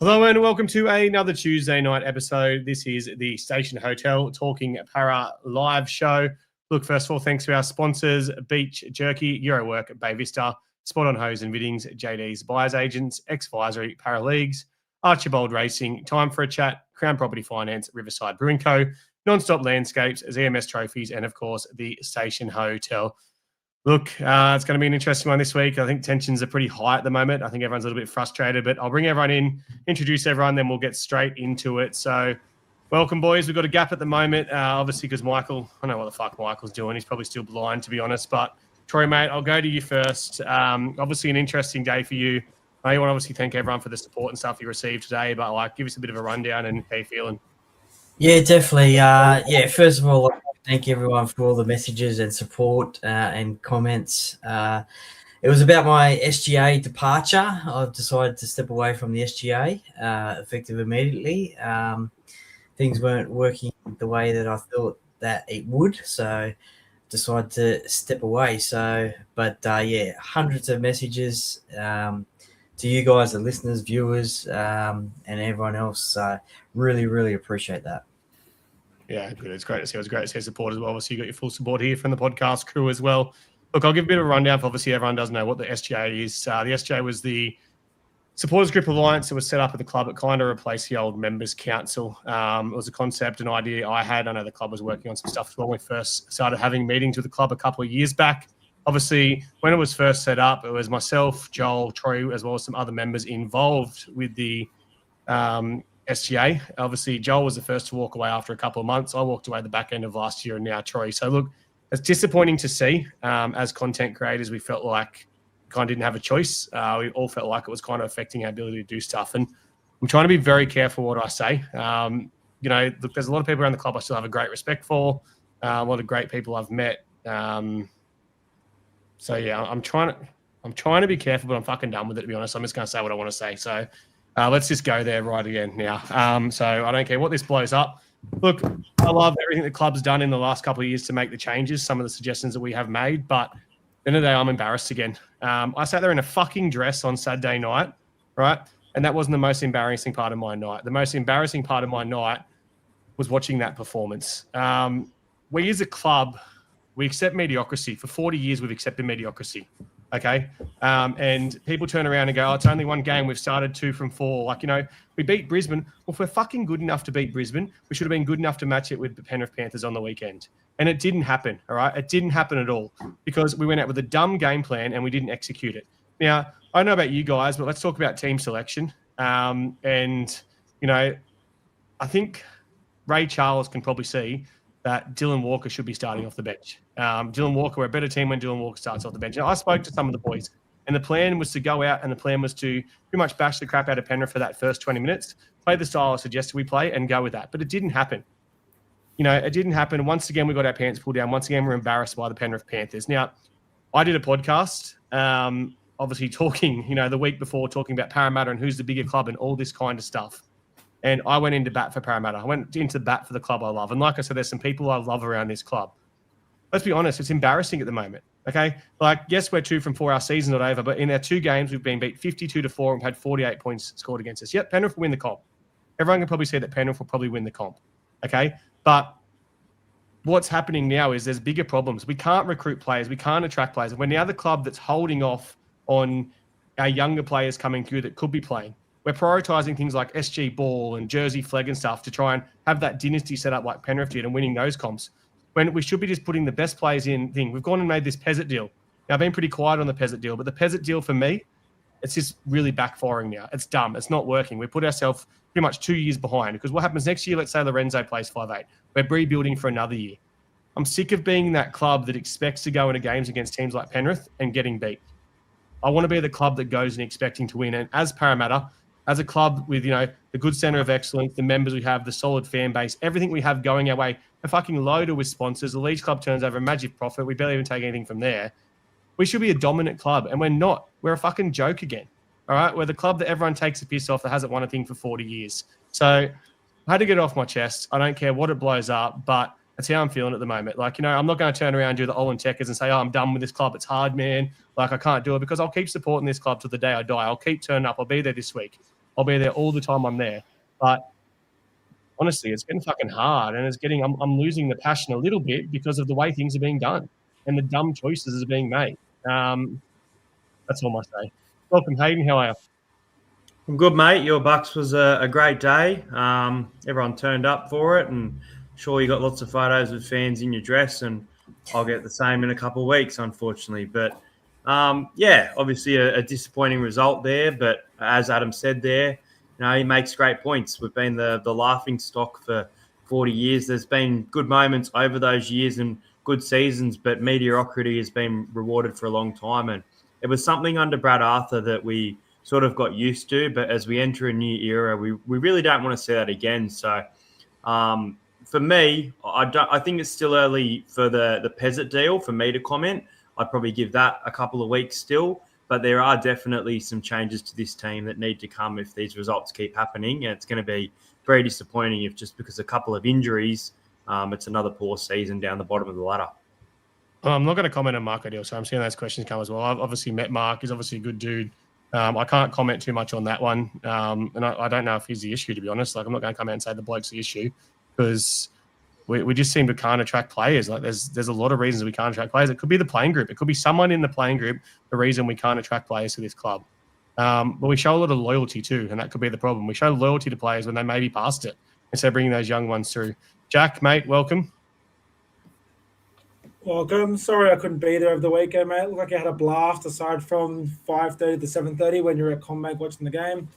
Hello and welcome to another Tuesday night episode. This is the Station Hotel Talking Parra live show. Look, first of all, thanks to our sponsors, Beach Jerky, Eurowork, Bay Vista, Spot on Hose and Fittings, JD's Buyers Agents, X-Visory, Parra Leagues, Archibald Racing, Time for a Chat, Crown Property Finance, Riverside Brewing Co., Nonstop Landscapes, ZMS Trophies, and of course, the Station Hotel. Look, it's going to be an interesting one this week. I think tensions are pretty high at the moment. I think everyone's a little bit frustrated, but I'll bring everyone in, introduce everyone, then we'll get straight into it. So welcome, boys. We've got a gap at the moment, obviously, because Michael, I don't know what the fuck Michael's doing. He's probably still blind, to be honest. But Troy, mate, I'll go to you first. Obviously, an interesting day for you. I want to obviously thank everyone for the support and stuff you received today, but give us a bit of a rundown and how you feeling. Yeah, definitely. First of all, thank everyone for all the messages and support and comments. It was about my SGA departure. I've decided to step away from the SGA effective immediately. Things weren't working the way that I thought that it would, so decided to step away. Hundreds of messages to you guys, the listeners, viewers, and everyone else. So really, really appreciate that. Yeah, good. It's great to see. It was great to see support as well. Obviously, you got your full support here from the podcast crew as well. Look, I'll give a bit of a rundown for obviously everyone doesn't know what the SGA is. The SGA was the Supporters Group Alliance that was set up at the club. It kind of replaced the old Members Council. It was a concept, an idea I had. I know the club was working on some stuff when we first started having meetings with the club a couple of years back. Obviously, when it was first set up, it was myself, Joel, Troy, as well as some other members involved with the SGA. Obviously, Joel was the first to walk away after a couple of months. I walked away at the back end of last year and now Troy. So, look, it's disappointing to see. As content creators, we felt like we kind of didn't have a choice. We all felt like it was kind of affecting our ability to do stuff. And I'm trying to be very careful what I say. Look, there's a lot of people around the club I still have a great respect for, a lot of great people I've met. I'm trying to be careful, but I'm fucking done with it, to be honest. I'm just going to say what I want to say. So let's just go there right again now. So I don't care what this blows up. Look, I love everything the club's done in the last couple of years to make the changes, some of the suggestions that we have made, but at the end of the day, I'm embarrassed again. I sat there in a fucking dress on Saturday night, right? And that wasn't the most embarrassing part of my night. The most embarrassing part of my night was watching that performance. We as a club, we accept mediocrity. For 40 years, we've accepted mediocrity. Okay. And people turn around and go, oh, it's only one game. We've started 2 from 4. We beat Brisbane. Well, if we're fucking good enough to beat Brisbane, we should have been good enough to match it with the Penrith Panthers on the weekend. And it didn't happen. All right. It didn't happen at all because we went out with a dumb game plan and we didn't execute it. Now, I don't know about you guys, but let's talk about team selection. I think Ray Charles can probably see that Dylan Walker should be starting off the bench. Dylan Walker, we're a better team when Dylan Walker starts off the bench. Now, I spoke to some of the boys, and the plan was to go out and the plan was to pretty much bash the crap out of Penrith for that first 20 minutes, play the style I suggested we play, and go with that. But it didn't happen. It didn't happen. Once again, we got our pants pulled down. Once again, we're embarrassed by the Penrith Panthers. Now, I did a podcast, obviously talking, the week before, talking about Parramatta and who's the bigger club and all this kind of stuff. And I went into bat for Parramatta. I went into bat for the club I love. And like I said, there's some people I love around this club. Let's be honest, it's embarrassing at the moment, okay? Yes, we're 2 from 4, our season's not over, but in our 2 games, we've been beat 52-4 and had 48 points scored against us. Yep, Penrith will win the comp. Everyone can probably say that Penrith will probably win the comp, okay? But what's happening now is there's bigger problems. We can't recruit players. We can't attract players. We're now the club that's holding off on our younger players coming through that could be playing. We're prioritising things like SG Ball and Jersey Flegg and stuff to try and have that dynasty set up like Penrith did and winning those comps, when we should be just putting the best players in thing. We've gone and made this Pezzett deal. Now, I've been pretty quiet on the Pezzett deal, but the Pezzett deal for me, it's just really backfiring now. It's dumb. It's not working. We put ourselves pretty much 2 years behind because what happens next year, let's say Lorenzo plays 5'8". We're rebuilding for another year. I'm sick of being that club that expects to go into games against teams like Penrith and getting beat. I want to be the club that goes and expecting to win. And as Parramatta, as a club with, the good centre of excellence, the members we have, the solid fan base, everything we have going our way, a fucking loaded with sponsors, the Leeds Club turns over a magic profit. We barely even take anything from there. We should be a dominant club, and we're not. We're a fucking joke again, all right? We're the club that everyone takes a piss off that hasn't won a thing for 40 years. So I had to get it off my chest. I don't care what it blows up, but that's how I'm feeling at the moment. I'm not going to turn around and do the Olin Techers and say, oh, I'm done with this club. It's hard, man. I can't do it because I'll keep supporting this club till the day I die. I'll keep turning up. I'll be there this week. I'll be there all the time I'm there. But honestly, it's getting fucking hard, and I'm losing the passion a little bit because of the way things are being done and the dumb choices that are being made. That's all I say. Welcome, Hayden. How are you? I'm good, mate. Your Bucks was a great day. Everyone turned up for it, and sure you got lots of photos with fans in your dress, and I'll get the same in a couple of weeks, unfortunately. But obviously a disappointing result there. But as Adam said there, he makes great points. We've been the laughing stock for 40 years. There's been good moments over those years and good seasons, but mediocrity has been rewarded for a long time. And it was something under Brad Arthur that we sort of got used to. But as we enter a new era, we really don't want to see that again. So for me, I think it's still early for the Peasant deal for me to comment. I'd probably give that a couple of weeks still. But there are definitely some changes to this team that need to come if these results keep happening. And it's going to be very disappointing if just because a couple of injuries, it's another poor season down the bottom of the ladder. I'm not going to comment on Mark O'Deal, so I'm seeing those questions come as well. I've obviously met Mark. He's obviously a good dude. I can't comment too much on that one. And I don't know if he's the issue, to be honest. Like, I'm not going to come out and say the bloke's the issue because we just seem to can't attract players. Like, there's a lot of reasons we can't attract players. It could be the playing group. It could be someone in the playing group, the reason we can't attract players to this club. But we show a lot of loyalty too, and that could be the problem. We show loyalty to players when they may be past it instead of bringing those young ones through. Jack, mate, welcome. Welcome. Sorry I couldn't be there over the weekend, mate. Looked like you had a blast aside from 5:30 to 7:30 when you were at ComBank watching the game.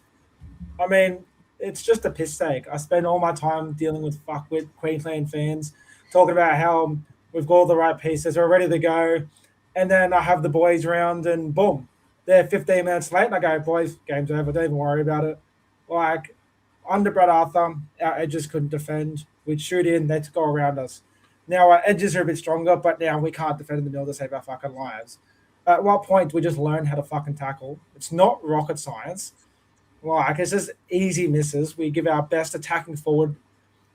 I mean, it's just a piss take. I spend all my time dealing with fuckwit Queensland fans, talking about how we've got all the right pieces, we're ready to go, and then I have the boys round and boom, they're 15 minutes late, and I go, boys, game's over, don't even worry about it. Like, under Brad Arthur, our edges couldn't defend. We'd shoot in, they'd go around us. Now our edges are a bit stronger, but now we can't defend in the middle to save our fucking lives. At what point do we just learn how to fucking tackle? It's not rocket science. Like, it's just easy misses. We give our best attacking forward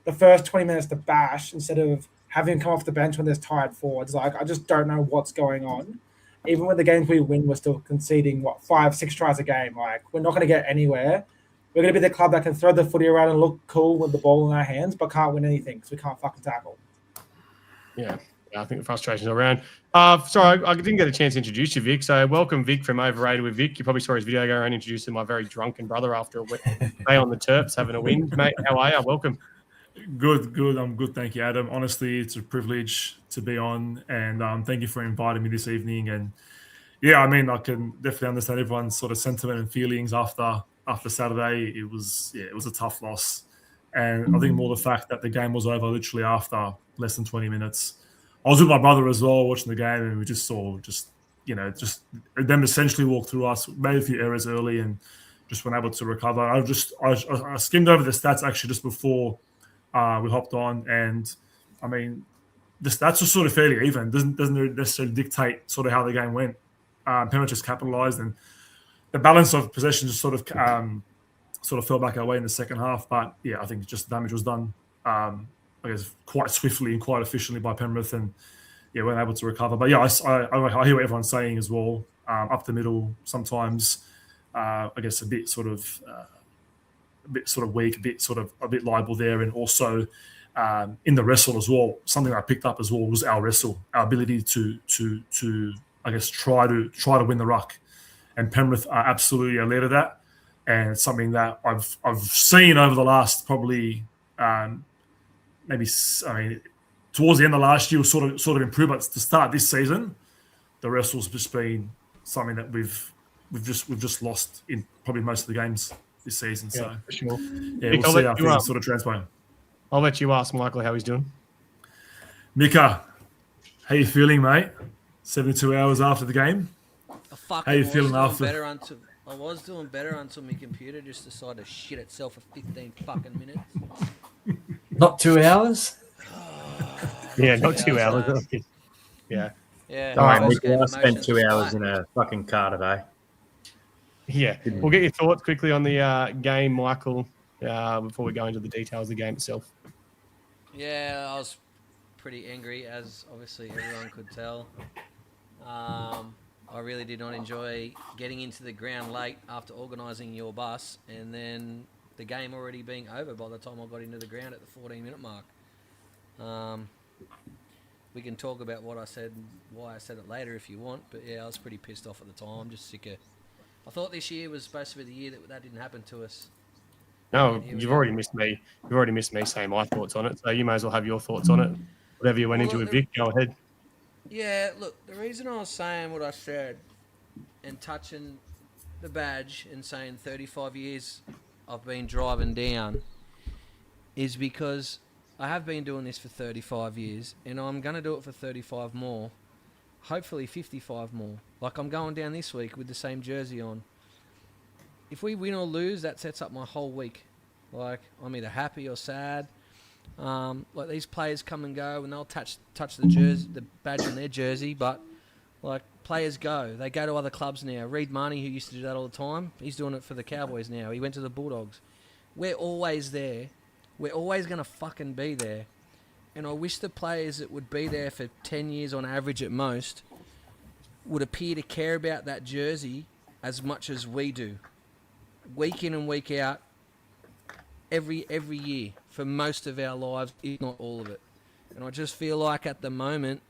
the first 20 minutes to bash instead of having him come off the bench when there's tired forwards. Like, I just don't know what's going on. Even when the games we win, we're still conceding, 5-6 tries a game. Like, we're not going to get anywhere. We're going to be the club that can throw the footy around and look cool with the ball in our hands, but can't win anything because we can't fucking tackle. Yeah, I think the frustration's around. Sorry, I didn't get a chance to introduce you, Vic. So welcome, Vic, from Overrated with Vic. You probably saw his video go around introducing my very drunken brother after a day on the Terps having a win. Mate, how are you? Welcome. Good. I'm good. Thank you, Adam. Honestly, it's a privilege to be on, and thank you for inviting me this evening. And yeah, I mean, I can definitely understand everyone's sort of sentiment and feelings after Saturday. It was a tough loss, and I think more the fact that the game was over literally after less than 20 minutes. I was with my brother as well watching the game, and we just saw them essentially walk through us, made a few errors early, and just weren't able to recover. I skimmed over the stats actually just before we hopped on, and I mean, the stats are sort of fairly even. Doesn't necessarily dictate sort of how the game went. Penrith just capitalised, and the balance of possession just sort of fell back our way in the second half. But yeah, I think just the damage was done, I guess, quite swiftly and quite efficiently by Penrith, and yeah, weren't able to recover. But yeah, I hear what everyone's saying as well. Up the middle, sometimes, I guess a bit sort of weak, a bit liable there, and also in the wrestle as well. Something I picked up as well was our wrestle, our ability to I guess try to win the ruck, and Penrith are absolutely a leader of that, and it's something that I've seen over the last probably towards the end of last year, sort of improved, but to start this season, the wrestle's just been something that we've just lost in probably most of the games this season. Yeah, so for sure. yeah, Mick, we'll see how things sort of transpire. I'll let you ask Michael how he's doing. Mika, how you feeling, mate? 72 hours after the game. How you feeling after? I was doing better until my computer just decided to shit itself for 15 fucking minutes. Not 2 hours? Yeah, not 2 hours. Yeah. Yeah. All right, I spent 2 hours in a fucking car today. Yeah. We'll get your thoughts quickly on the game, Michael, before we go into the details of the game itself. Yeah, I was pretty angry, as obviously everyone could tell. I I really did not enjoy getting into the ground late after organising your bus and then the game already being over by the time I got into the ground at the 14-minute mark. We can talk about what I said and why I said it later if you want, but yeah, I was pretty pissed off at the time. I'm just sick of... I thought this year was supposed to be the year that didn't happen to us. No, you've already missed me. You've already missed me saying my thoughts on it, so you may as well have your thoughts on it. Whatever you went into with Vic, go ahead. Yeah, look, the reason I was saying what I said and touching the badge and saying 35 years I've been driving down is because I have been doing this for 35 years and I'm going to do it for 35 more, hopefully 55 more. Like I'm going down this week with the same jersey on. If we win or lose, that sets up my whole week. Like I'm either happy or sad. Like these players come and go and they'll touch the jersey, the badge on their jersey, but like players go. They go to other clubs now. Reed Marnie, who used to do that all the time, he's doing it for the Cowboys now. He went to the Bulldogs. We're always there. We're always going to fucking be there. And I wish the players that would be there for 10 years on average at most would appear to care about that jersey as much as we do. Week in and week out, every year for most of our lives, if not all of it. And I just feel like at the moment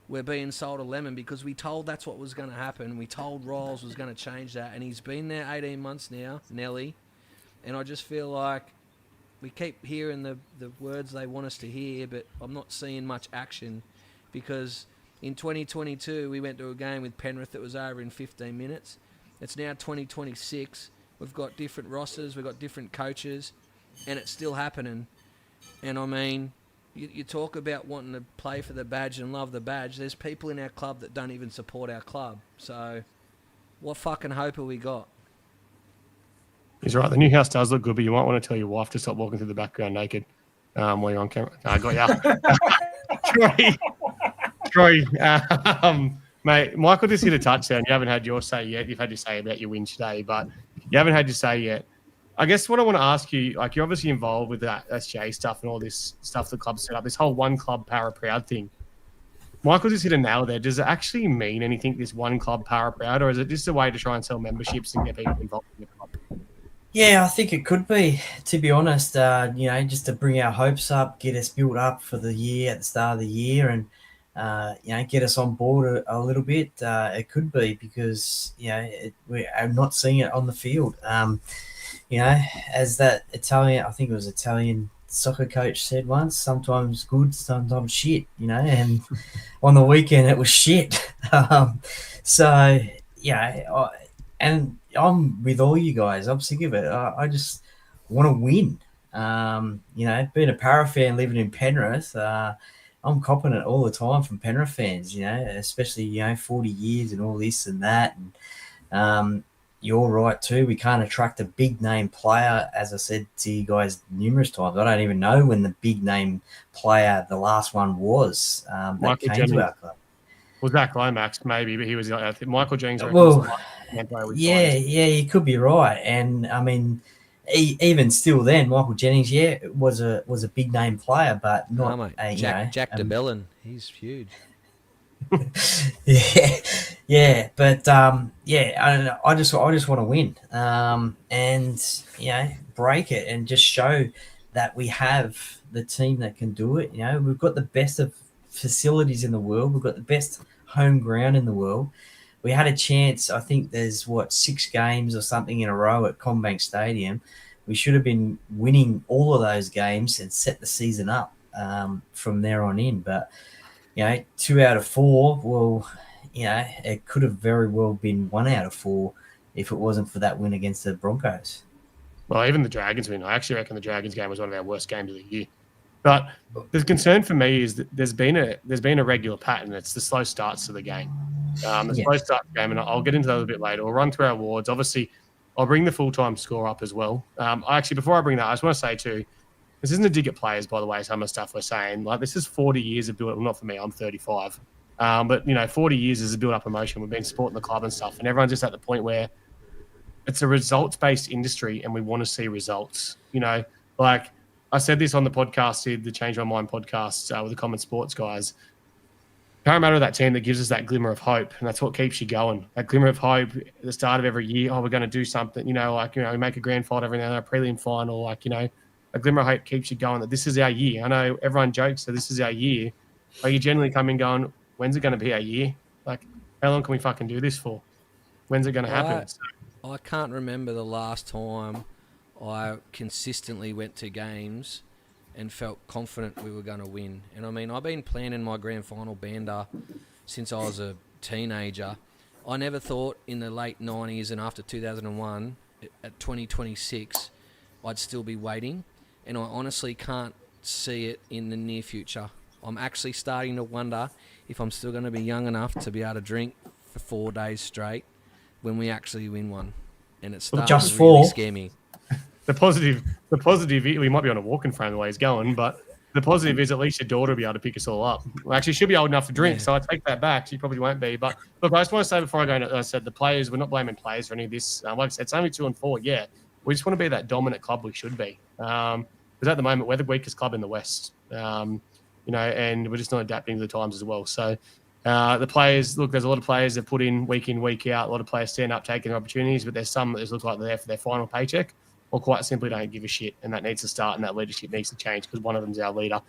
we're being sold a lemon because we told that's what was going to happen. We told Riles was going to change that, and he's been there 18 months now, Nelly. And I just feel like we keep hearing the words they want us to hear, but I'm not seeing much action because in 2022 we went to a game with Penrith that was over in 15 minutes. It's now 2026. We've got different rosters, we've got different coaches, and it's still happening. And I mean, you talk about wanting to play for the badge and love the badge. There's people in our club that don't even support our club. So what fucking hope have we got? He's right. The new house does look good, but you might want to tell your wife to stop walking through the background naked while you're on camera. No, I got you. Troy, mate, Michael just hit a touchdown. You haven't had your say yet. You've had your say about your win today, but you haven't had your say yet. I guess what I want to ask you, like you're obviously involved with that SJ stuff and all this stuff the club set up, this whole one club Parra proud thing. Michael just hit a nail there. Does it actually mean anything, this one club Parra proud, or is it just a way to try and sell memberships and get people involved in the club? Yeah, I think it could be, to be honest, just to bring our hopes up, get us built up for the year at the start of the year and, get us on board a little bit. It could be because, we are not seeing it on the field. As that Italian soccer coach said once, sometimes good, sometimes shit, and on the weekend it was shit. And I'm with all you guys. I'm sick of it. I just want to win. Being a Parra fan living in Penrith, I'm copping it all the time from Penrith fans, especially, 40 years and all this and that. And you're right too. We can't attract a big name player, as I said to you guys numerous times. I don't even know when the big name player, the last one was that came Jennings. to our club. Was that Climax maybe? But he was. I think Michael Jennings. You could be right. And I mean, even still, then Michael Jennings, was a big name player, but not Jack DeBellin. He's huge. But I just want to win, and break it and just show that we have the team that can do it. We've got the best of facilities in the world. We've got the best home ground in the world. We had a chance. I think there's 6 games or something in a row at CommBank Stadium. We should have been winning all of those games and set the season up from there on in. But 2 out of 4, well, it could have very well been 1 out of 4 if it wasn't for that win against the Broncos. Well, even the Dragons win. I actually reckon the Dragons game was one of our worst games of the year. But the concern for me is that there's been a regular pattern. It's the slow starts to the game. Slow start to the game, and I'll get into that a bit later. We'll run through our awards. Obviously, I'll bring the full-time score up as well. Before I bring that, I just want to say too, this isn't a dig at players, by the way, some of the stuff we're saying. Like, this is 40 years of build-up. Well, not for me, I'm 35. But, 40 years is a build-up emotion. We've been supporting the club and stuff, and everyone's just at the point where it's a results-based industry and we want to see results. Like I said this on the podcast, the Change My Mind podcast with the Common Sports guys. Parramatta are that team that gives us that glimmer of hope, and that's what keeps you going. That glimmer of hope at the start of every year. Oh, we're going to do something, we make a grand final every now and then, a prelim final, a glimmer of hope keeps you going that this is our year. I know everyone jokes that this is our year, but you generally come in going, when's it going to be our year? Like, how long can we fucking do this for? When's it going to happen? I can't remember the last time I consistently went to games and felt confident we were going to win. And I mean, I've been planning my grand final bander since I was a teenager. I never thought in the late 90s and after 2001, at 2026, I'd still be waiting. And I honestly can't see it in the near future. I'm actually starting to wonder if I'm still going to be young enough to be able to drink for 4 days straight when we actually win one. And it's starting to really scare me. The positive, we might be on a walking frame the way he's going, but the positive is at least your daughter will be able to pick us all up. Well, actually, she'll be old enough to drink, so I take that back. She probably won't be. But look, I just want to say before I go into I said the players, we're not blaming players for any of this. Like I said, it's only 2 and 4. Yeah, we just want to be that dominant club we should be. Because at the moment, we're the weakest club in the West. And we're just not adapting to the times as well. So the players, look, there's a lot of players that put in, week out. A lot of players stand up, taking their opportunities, but there's some that just look like they're there for their final paycheck, or quite simply don't give a shit, and that needs to start, and that leadership needs to change because one of them's our leader.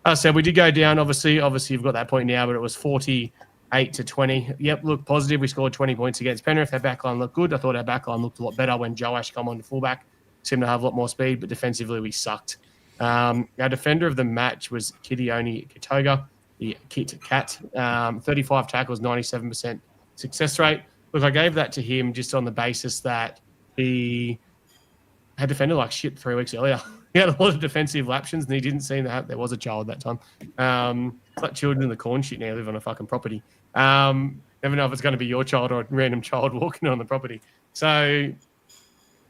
As I said, we did go down, obviously you've got that point now, but it was 48-20. Yep, look positive. We scored 20 points against Penrith. Our backline looked good. I thought our backline looked a lot better when Joash come on to fullback. Seemed to have a lot more speed, but defensively we sucked. Our defender of the match was Kidioni Katoga, the Kit Cat. 35 tackles, 97% success rate. Look, I gave that to him just on the basis that he had defended like shit 3 weeks earlier. He had a lot of defensive lapsions, and he didn't seem to have. There was a child that time. It's like children in the corn shit now live on a fucking property. Never know if it's going to be your child or a random child walking on the property. So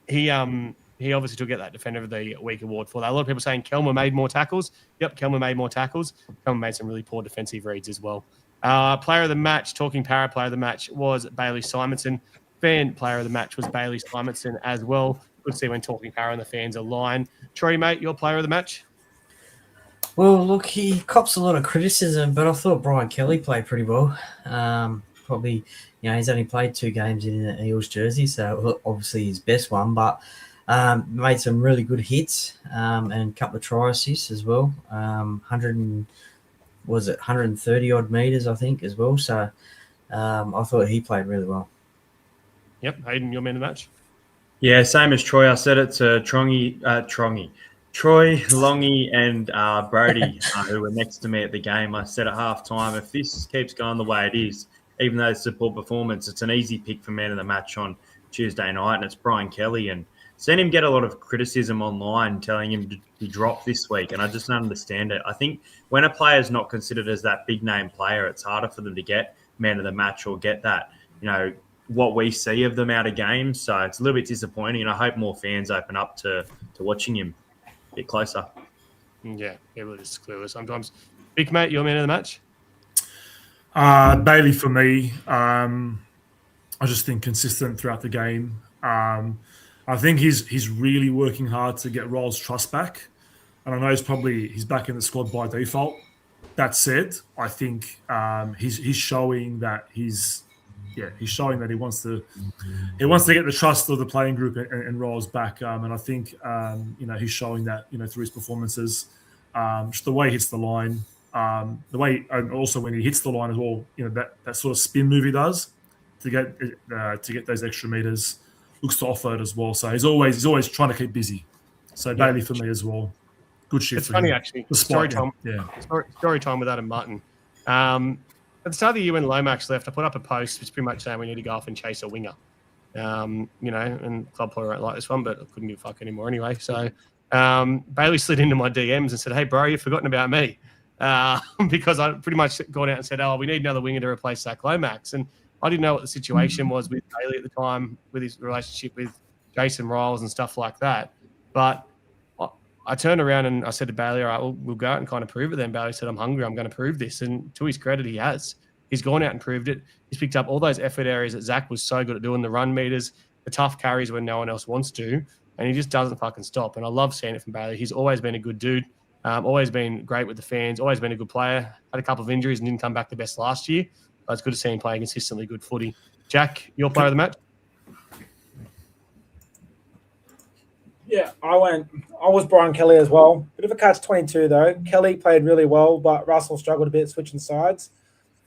he obviously took that Defender of the Week award for that. A lot of people saying Kelmer made more tackles. Yep, Kelmer made more tackles. Kelmer made some really poor defensive reads as well. Player of the match, talking Parra, player of the match was Bailey Simonson. Fan player of the match was Bailey Simonson as well. Good to see when talking Parra and the fans align. Troy, mate, your player of the match? Well, look, he cops a lot of criticism, but I thought Brian Kelly played pretty well. Probably, he's only played 2 games in the Eels jersey, so obviously his best one, but made some really good hits and a couple of try assists as well. 130 odd meters, I think, as well. So I thought he played really well. Yep, Hayden, your man of the match. Yeah, same as Troy. I said it to Troy, Longy, and Brody, who were next to me at the game. I said at halftime, if this keeps going the way it is, even though it's a poor performance, it's an easy pick for man of the match on Tuesday night, and it's Brian Kelly. And seen him get a lot of criticism online telling him to be dropped this week, and I just don't understand it. I think when a player is not considered as that big-name player, it's harder for them to get man of the match or get that, what we see of them out of games. So it's a little bit disappointing, and I hope more fans open up to watching him a bit closer. Yeah, it was clear sometimes. Big mate, your man of the match? Bailey for me. I just think consistent throughout the game. I think he's really working hard to get Rolls' trust back, and I know he's back in the squad by default. That said, I think he's showing that he's showing that he wants to get the trust of the playing group and Rolls back. And I think he's showing that through his performances, just the way he hits the line, the way, and also when he hits the line as well, that sort of spin move he does to get those extra meters, looks to offer it as well. So he's always trying to keep busy. So Bailey for me as well. Good shit. It's funny actually. Story time with Adam Martin. At the start of the year when Lomax left, I put up a post which pretty much saying we need to go off and chase a winger. And club player won't like this one, but I couldn't give a fuck anymore anyway. So Bailey slid into my DMs and said, "Hey, bro, you've forgotten about me." Because I pretty much gone out and said, "Oh, we need another winger to replace Zach Lomax." And I didn't know what the situation was with Bailey at the time, with his relationship with Jason Riles and stuff like that. But I turned around and I said to Bailey, "All right, we'll go out and kind of prove it then." Bailey said, "I'm hungry. I'm going to prove this." And to his credit, he has. He's gone out and proved it. He's picked up all those effort areas that Zach was so good at doing, the run meters, the tough carries when no one else wants to, and he just doesn't fucking stop. And I love seeing it from Bailey. He's always been a good dude. Always been great with the fans. Always been a good player. Had a couple of injuries and didn't come back the best last year. But it's good to see him play consistently good footy. Jack, your player of the match? Yeah, I was Brian Kelly as well. Bit of a catch-22 though. Kelly played really well, but Russell struggled a bit switching sides.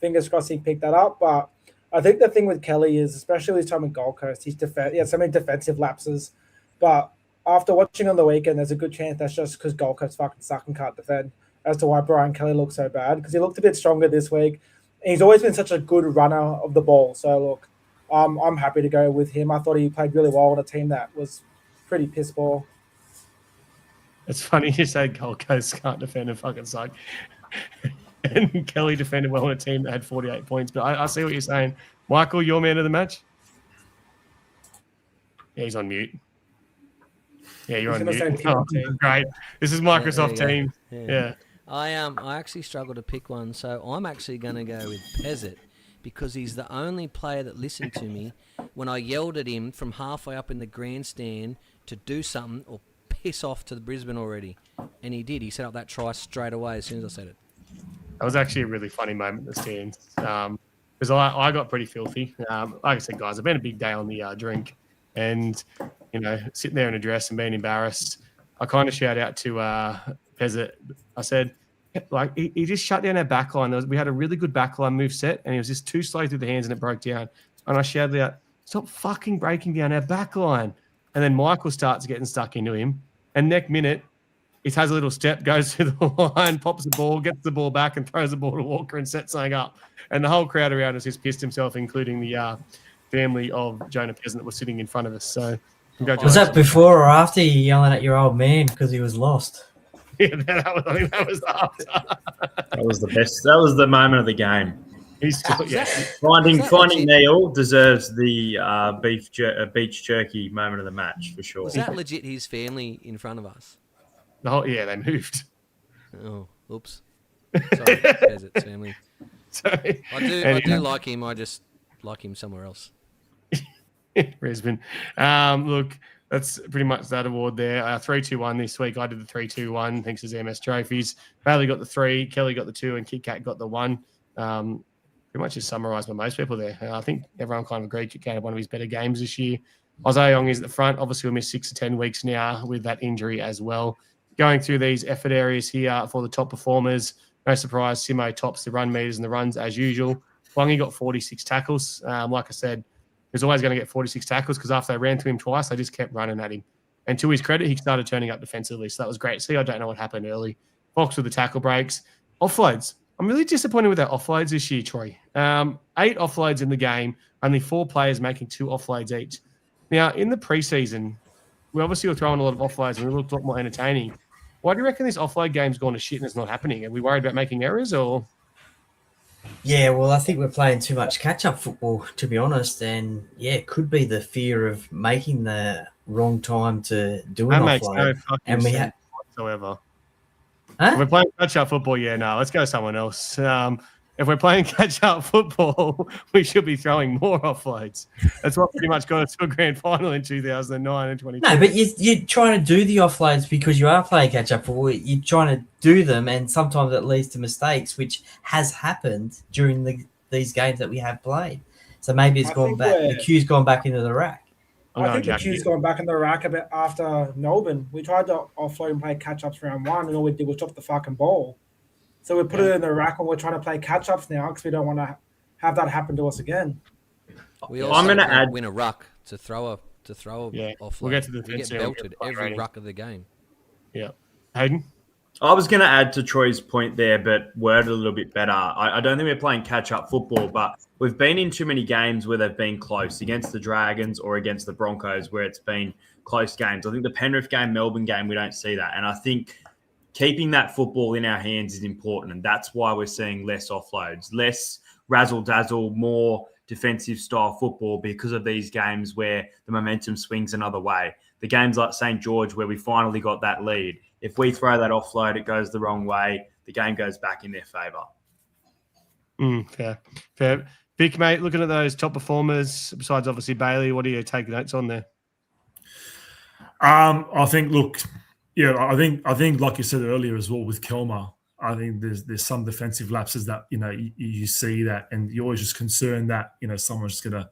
Fingers crossed he picked that up. But I think the thing with Kelly is, especially his time in Gold Coast, he had so many defensive lapses. But after watching on the weekend, there's a good chance that's just because Gold Coast fucking suck and can't defend as to why Brian Kelly looked so bad, because he looked a bit stronger this week. And he's always been such a good runner of the ball. So, look, I'm happy to go with him. I thought he played really well on a team that was pretty piss poor. It's funny you say Gold Coast can't defend and fucking suck. And Kelly defended well on a team that had 48 points. But I see what you're saying. Michael, your man of the match? Yeah, he's on mute. Yeah, you're on mute. Oh, great. This is Microsoft Teams. Yeah. I actually struggle to pick one, so I'm actually going to go with Pezzett because he's the only player that listened to me when I yelled at him from halfway up in the grandstand to do something or piss off to the Brisbane already. And he did. He set up that try straight away as soon as I said it. That was actually a really funny moment in the stands because I got pretty filthy. Like I said, guys, I've been a big day on the drink and, sitting there in a dress and being embarrassed. I kind of shout out to Pezzett. I said, like, he just shut down our backline. We had a really good backline move set and he was just too slow through the hands and it broke down. And I shouted out, stop fucking breaking down our backline. And then Michael starts getting stuck into him. And next minute, he has a little step, goes through the line, pops the ball, gets the ball back and throws the ball to Walker and sets something up. And the whole crowd around us just pissed himself, including the family of Jonah Peasant that was sitting in front of us. So congratulations. Was that before or after you yelling at your old man because he was lost? Yeah, I think that was after. That was the best. That was the moment of the game. He's still, Finding Neil deserves the beach jerky moment of the match for sure. Was that legit his family in front of us? Yeah, they moved. Oh, oops. Sorry, Peasant's family. Sorry. I do like him. I just like him somewhere else. Brisbane. Look, that's pretty much that award there. 3-2-1 this week. I did the 3-2-1 thanks to ZMS Trophies. Bailey got the 3, Kelly got the 2, and Kit Kat got the 1. Pretty much just summarised by most people there. I think everyone kind of agreed Kit Kat had one of his better games this year. Ozayong is at the front. Obviously, we'll miss 6 to 10 weeks now with that injury as well. Going through these effort areas here for the top performers. No surprise, Simo tops the run meters and the runs as usual. Wangi got 46 tackles. Like I said, he was always going to get 46 tackles because after they ran through him twice, they just kept running at him. And to his credit, he started turning up defensively. So that was great. See, I don't know what happened early. Fox with the tackle breaks. Offloads. I'm really disappointed with our offloads this year, Troy. 8 offloads in the game, only 4 players making 2 offloads each. Now, in the preseason, we obviously were throwing a lot of offloads and we looked a lot more entertaining. Why do you reckon this offload game's gone to shit and it's not happening? Are we worried about making errors or? Yeah, well, I think we're playing too much catch-up football, to be honest. And, yeah, it could be the fear of making the wrong time to do an offload. Makes no fucking sense whatsoever. Huh? If we're playing catch-up football, let's go someone else. If we're playing catch-up football, we should be throwing more offloads. That's what pretty much got us to a grand final in 2009 and 2022. No, but you're trying to do the offloads because you are playing catch-up football. You're trying to do them, and sometimes it leads to mistakes, which has happened during these games that we have played. So maybe it's gone back. The queue's gone back into the rack. I think the queue's gone back in the rack a bit after Melbourne. We tried to offload and play catch-ups round 1, and all we did was drop the fucking ball. So we put it in the rack and we're trying to play catch-ups now because we don't want to have that happen to us again. We also win a ruck to throw a offload. We'll get to the we get belted every ruck of the game. Yeah. Hayden? I was going to add to Troy's point there, but word a little bit better. I don't think we're playing catch-up football, but we've been in too many games where they've been close against the Dragons or against the Broncos where it's been close games. I think the Penrith game, Melbourne game, we don't see that. And I think keeping that football in our hands is important, and that's why we're seeing less offloads, less razzle-dazzle, more defensive-style football because of these games where the momentum swings another way. The games like St. George where we finally got that lead, if we throw that offload, it goes the wrong way, the game goes back in their favour. Fair. Vic, mate, looking at those top performers, besides obviously Bailey, what do you take notes on there? I think, look, Yeah, I think like you said earlier as well with Kelma, I think there's some defensive lapses that you see that, and you're always just concerned that someone's just gonna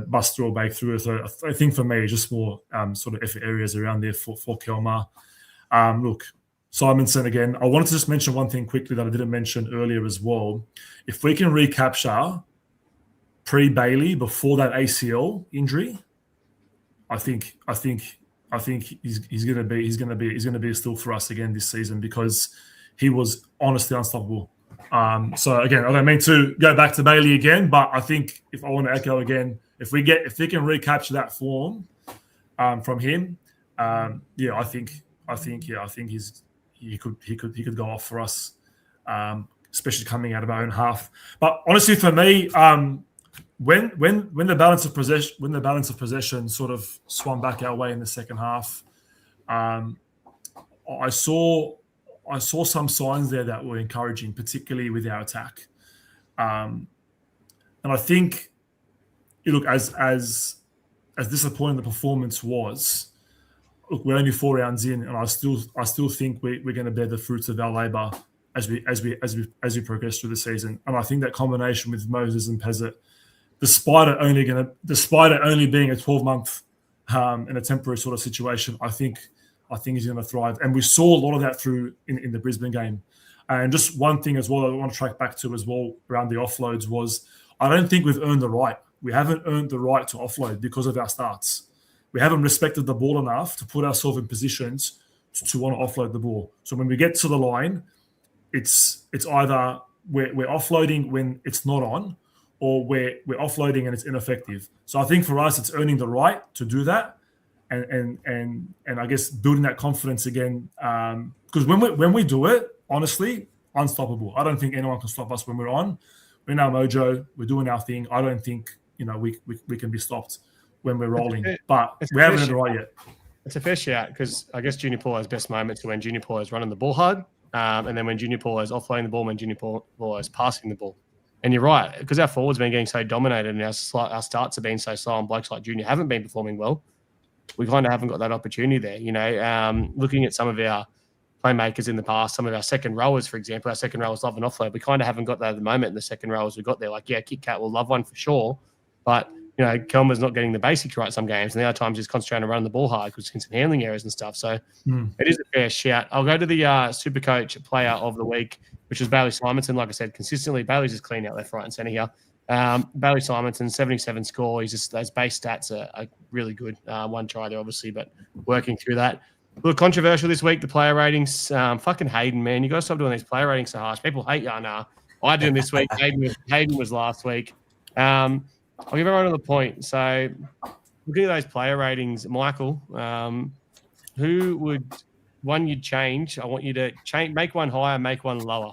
bust through or break through. So I think for me, just more sort of effort areas around there for Kelma. Look, Simonson again. I wanted to just mention one thing quickly that I didn't mention earlier as well. If we can recapture pre-Bailey before that ACL injury, I think he's going to be a steal for us again this season, because he was honestly unstoppable. So again, I don't mean to go back to Bailey again, but I think if I want to echo again, if we can recapture that form from him, I think he could go off for us, especially coming out of our own half. But honestly, for me, when the balance of possession sort of swung back our way in the second half, I saw some signs there that were encouraging, particularly with our attack. And I think, look, as disappointing the performance was, look, we're only 4 rounds in, and I still think we're going to bear the fruits of our labour as we progress through the season. And I think that combination with Moses and Pezzett, despite it only being a 12-month in a temporary sort of situation, I think he's going to thrive. And we saw a lot of that through in the Brisbane game. And just one thing as well I want to track back to as well around the offloads was, I don't think we've earned the right. We haven't earned the right to offload because of our starts. We haven't respected the ball enough to put ourselves in positions to want to offload the ball. So when we get to the line, it's either we're offloading when it's not on, or we're offloading and it's ineffective. So I think for us, it's earning the right to do that, and I guess building that confidence again. Because when we do it, honestly, unstoppable. I don't think anyone can stop us when we're on. We're in our mojo. We're doing our thing. I don't think we can be stopped when we're rolling. But we haven't earned the right yet. It's a fair shout, because I guess Junior Paulo's best moments are when Junior Paulo's running the ball hard, and then when Junior Paulo's offloading the ball, when Junior Paulo's passing the ball. And you're right, because our forwards been getting so dominated and our starts have been so slow, and blokes like Junior haven't been performing well. We kind of haven't got that opportunity there. Looking at some of our playmakers in the past, some of our second rowers, for example, our second rowers love an offload. We kind of haven't got that at the moment in the second rowers we got there. Like, yeah, Kit Kat will love one for sure, but Kelmer's not getting the basics right some games, and the other times he's concentrating on running the ball hard because he's some handling errors and stuff. So it is a fair shout. I'll go to the Supercoach player of the week, which is Bailey Simonson. Like I said, consistently, Bailey's just clean out left, right, and centre here. Bailey Simonson, 77 score. He's just, those base stats are really good. One try there, obviously, but working through that. A little controversial this week, the player ratings. Fucking Hayden, man. You got to stop doing these player ratings so harsh. People hate you. Nah. I did them this week. Hayden was last week. I'll give everyone another point. So looking at those player ratings, Michael, who would one you'd change? I want you to make one higher, make one lower.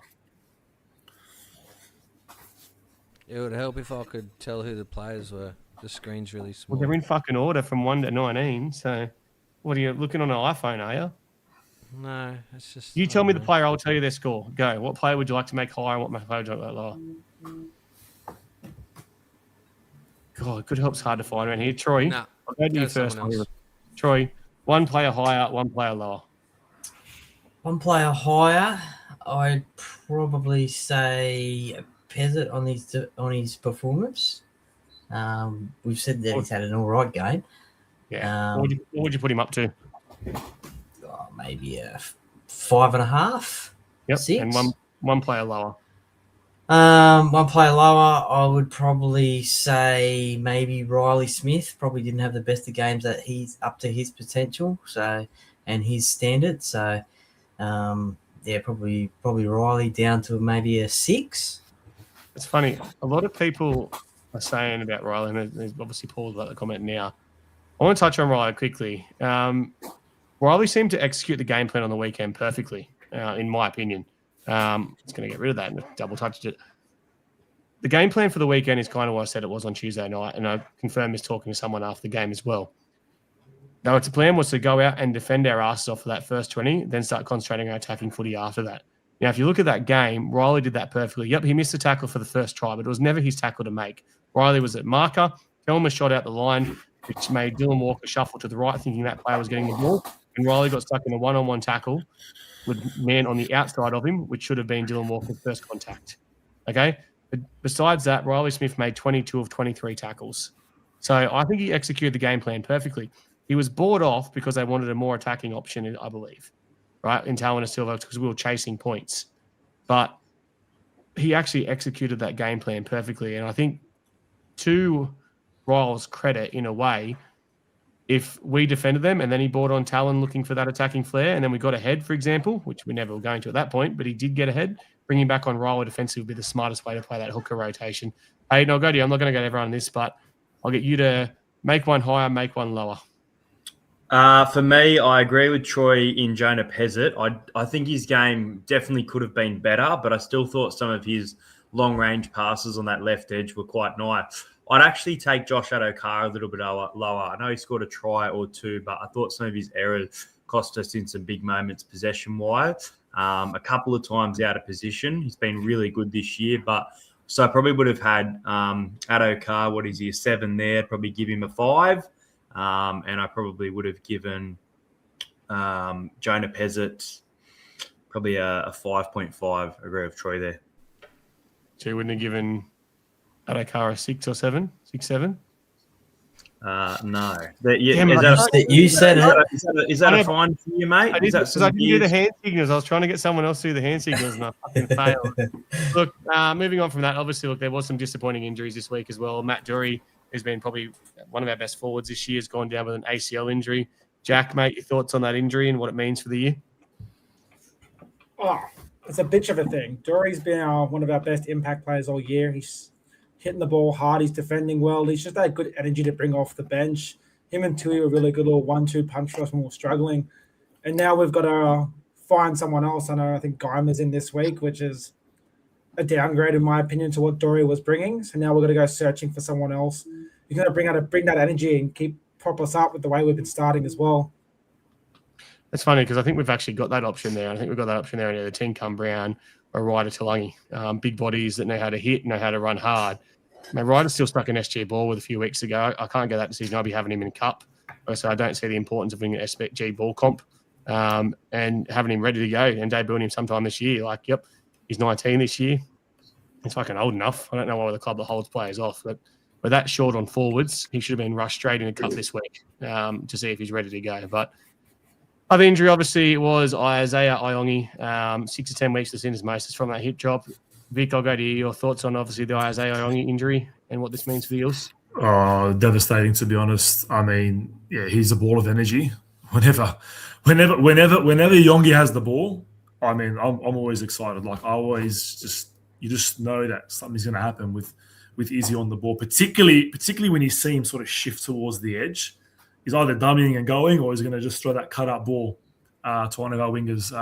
It would help if I could tell who the players were. The screen's really small. Well, they're in fucking order from 1 to 19. So what are you looking on an iPhone, are you? No, it's just... You tell me the player, I'll tell you their score. Go. What player would you like to make higher and what player would you like to make lower? God, good help's hard to find around here. Troy, Nah, I'll go to you first. Troy, one player higher, one player lower. One player higher, I'd probably say Pezzett on his performance. We've said that he's had an all right game. Yeah. What would you put him up to? Maybe a 5.5. Yep. 6. And one player lower. One player lower, I would probably say maybe Riley Smith. Probably didn't have the best of games that he's up to his potential, and his standard. So, probably Riley down to maybe a 6. It's funny. A lot of people are saying about Riley, and there's obviously Paul's about the comment now. I want to touch on Riley quickly. Riley seemed to execute the game plan on the weekend perfectly, in my opinion. It's going to get rid of that and double touched it. The game plan for the weekend is kind of what I said it was on Tuesday night, and I confirmed this talking to someone after the game as well. Now, the plan was to go out and defend our asses off for that first 20, then start concentrating on attacking footy after that. Now, if you look at that game, Riley did that perfectly. Yep, he missed the tackle for the first try, but it was never his tackle to make. Riley was at marker. Kelmer shot out the line, which made Dylan Walker shuffle to the right, thinking that player was getting the ball. and Riley got stuck in a one-on-one tackle with man on the outside of him, which should have been Dylan Walker's first contact. Okay? But besides that, Riley Smith made 22 of 23 tackles. So I think he executed the game plan perfectly. He was bought off because they wanted a more attacking option, I believe, right, in Talon and Silva, because we were chasing points. But he actually executed that game plan perfectly. And I think to Ryle's credit, in a way, if we defended them and then he brought on Talon looking for that attacking flair and then we got ahead, for example, which we never were going to at that point, but he did get ahead, bringing back on Riley defensively would be the smartest way to play that hooker rotation. Hayden, I'll go to you. I'm not going to go to everyone on this, but I'll get you to make one higher, make one lower. For me, I agree with Troy in Jonah Pezzett. I think his game definitely could have been better, but I still thought some of his long-range passes on that left edge were quite nice. I'd actually take Josh Adokar a little bit lower. I know he scored a try or two, but I thought some of his errors cost us in some big moments possession-wise. A couple of times out of position. He's been really good this year, but so I probably would have had Adokar, what is he, a 7 there, probably give him a 5. And I probably would have given Jonah Pezzett probably a 5.5. I agree with Troy there. So you wouldn't have given Adokar a 6 or 7? 6, 7? No. You said it. Is that a fine for you, mate? Because I didn't do the hand signals. I was trying to get someone else to do the hand signals and I fucking failed. Look, moving on from that, obviously, look, there was some disappointing injuries this week as well. Matt Dury, who's been probably one of our best forwards this year, has gone down with an ACL injury. Jack, mate, your thoughts on that injury and what it means for the year? Oh, it's a bitch of a thing. Dury's been one of our best impact players all year. He's hitting the ball hard. He's defending well. He's just that good energy to bring off the bench. Him and Tui were really good little 1-2 punch for us when we were struggling. And now we've got to find someone else. I think Guymer's in this week, which is a downgrade, in my opinion, to what Dury was bringing. So now we're going to go searching for someone else. You're going to bring that energy and prop us up with the way we've been starting as well. That's funny because I think we've actually got that option there. I think we've got that option there in either Tincum Brown or Ryder Talangi. Big bodies that know how to hit, know how to run hard. Ryder's still stuck in SG ball with a few weeks ago. I can't get that decision. I'll be having him in cup. So I don't see the importance of bringing an SG ball comp and having him ready to go and debuting him sometime this year. Like, yep, he's 19 this year. He's fucking old enough. I don't know why the club that holds players off, but with that short on forwards, he should have been rushed straight in the cup this week to see if he's ready to go. But other injury, obviously, was Isaiah Iongi. 6 to 10 weeks to sin his most. It's from that hip drop. Vic, I'll go to you. Your thoughts on, obviously, the Isaiah Iongi injury and what this means for the Eels? Devastating, to be honest. I mean, yeah, he's a ball of energy. Whenever Iongi has the ball, I mean, I'm always excited. Like, you just know that something's going to happen with Izzy on the ball, particularly when you see him sort of shift towards the edge. He's either dummying and going, or he's going to just throw that cut-up ball to one of our wingers.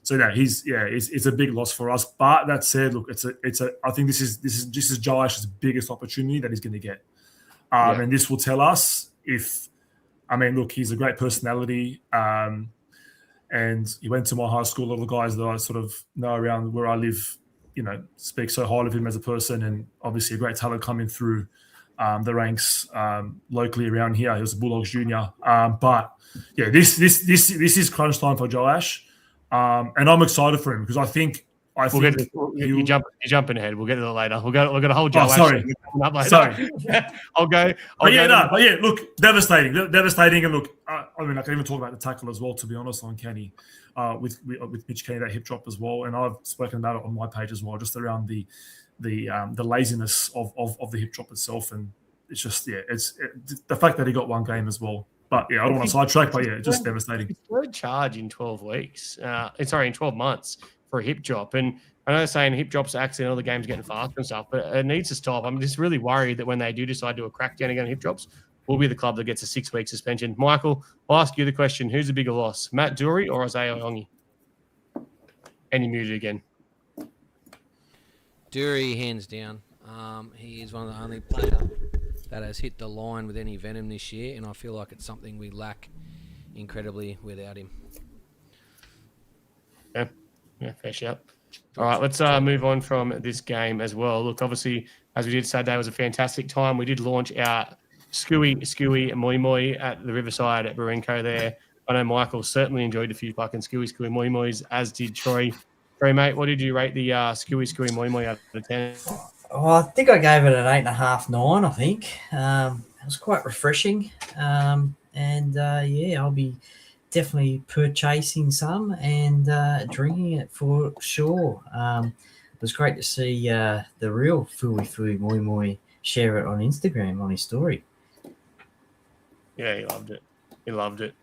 It's a big loss for us. But that said, look, I think this is Joash's biggest opportunity that he's going to get, and this will tell us if. I mean, look, he's a great personality, and he went to my high school. A lot of the guys that I sort of know around where I live, speak so highly of him as a person, and obviously a great talent coming through the ranks locally around here. He was a Bulldogs junior, but yeah, this is crunch time for Joash, and I'm excited for him because I think you're jumping ahead. We'll get to that later. We've got a whole Joash. Sorry. I'll go. Look, devastating, and look, I mean, I can even talk about the tackle as well. To be honest, on Kenny, with Mitch Kenny, that hip drop as well, and I've spoken about it on my page as well, just around the laziness of the hip drop itself, and it's just it's the fact that he got one game as well. But I don't want to sidetrack, but it's just devastating. His third charge in 12 weeks. In 12 months for a hip drop, and I know they're saying hip drops are accidental, the game's getting faster and stuff, but it needs to stop. I'm just really worried that when they do decide to do a crackdown again on hip drops, we'll be the club that gets a 6-week suspension. Michael, I'll ask you the question: who's the bigger loss, Matt Dury or Isaiah Iongi? And you muted again. Dury, hands down. He is one of the only players that has hit the line with any venom this year, and I feel like it's something we lack incredibly without him. Yeah, fair shout. All right, let's move on from this game as well. Look, obviously, as we did Saturday, it was a fantastic time. We did launch our Skooey Moi Moi at the Riverside at Barenco there. I know Michael certainly enjoyed a few fucking skewy moi mois, as did Troy. Troy, mate, what did you rate the skewy moi moi out of 10? Oh, I think I gave it an 8.5, 9. I think it was quite refreshing, and I'll be definitely purchasing some and drinking it for sure. It was great to see the real Fui Moi Moi share it on Instagram on his story. Yeah, he loved it.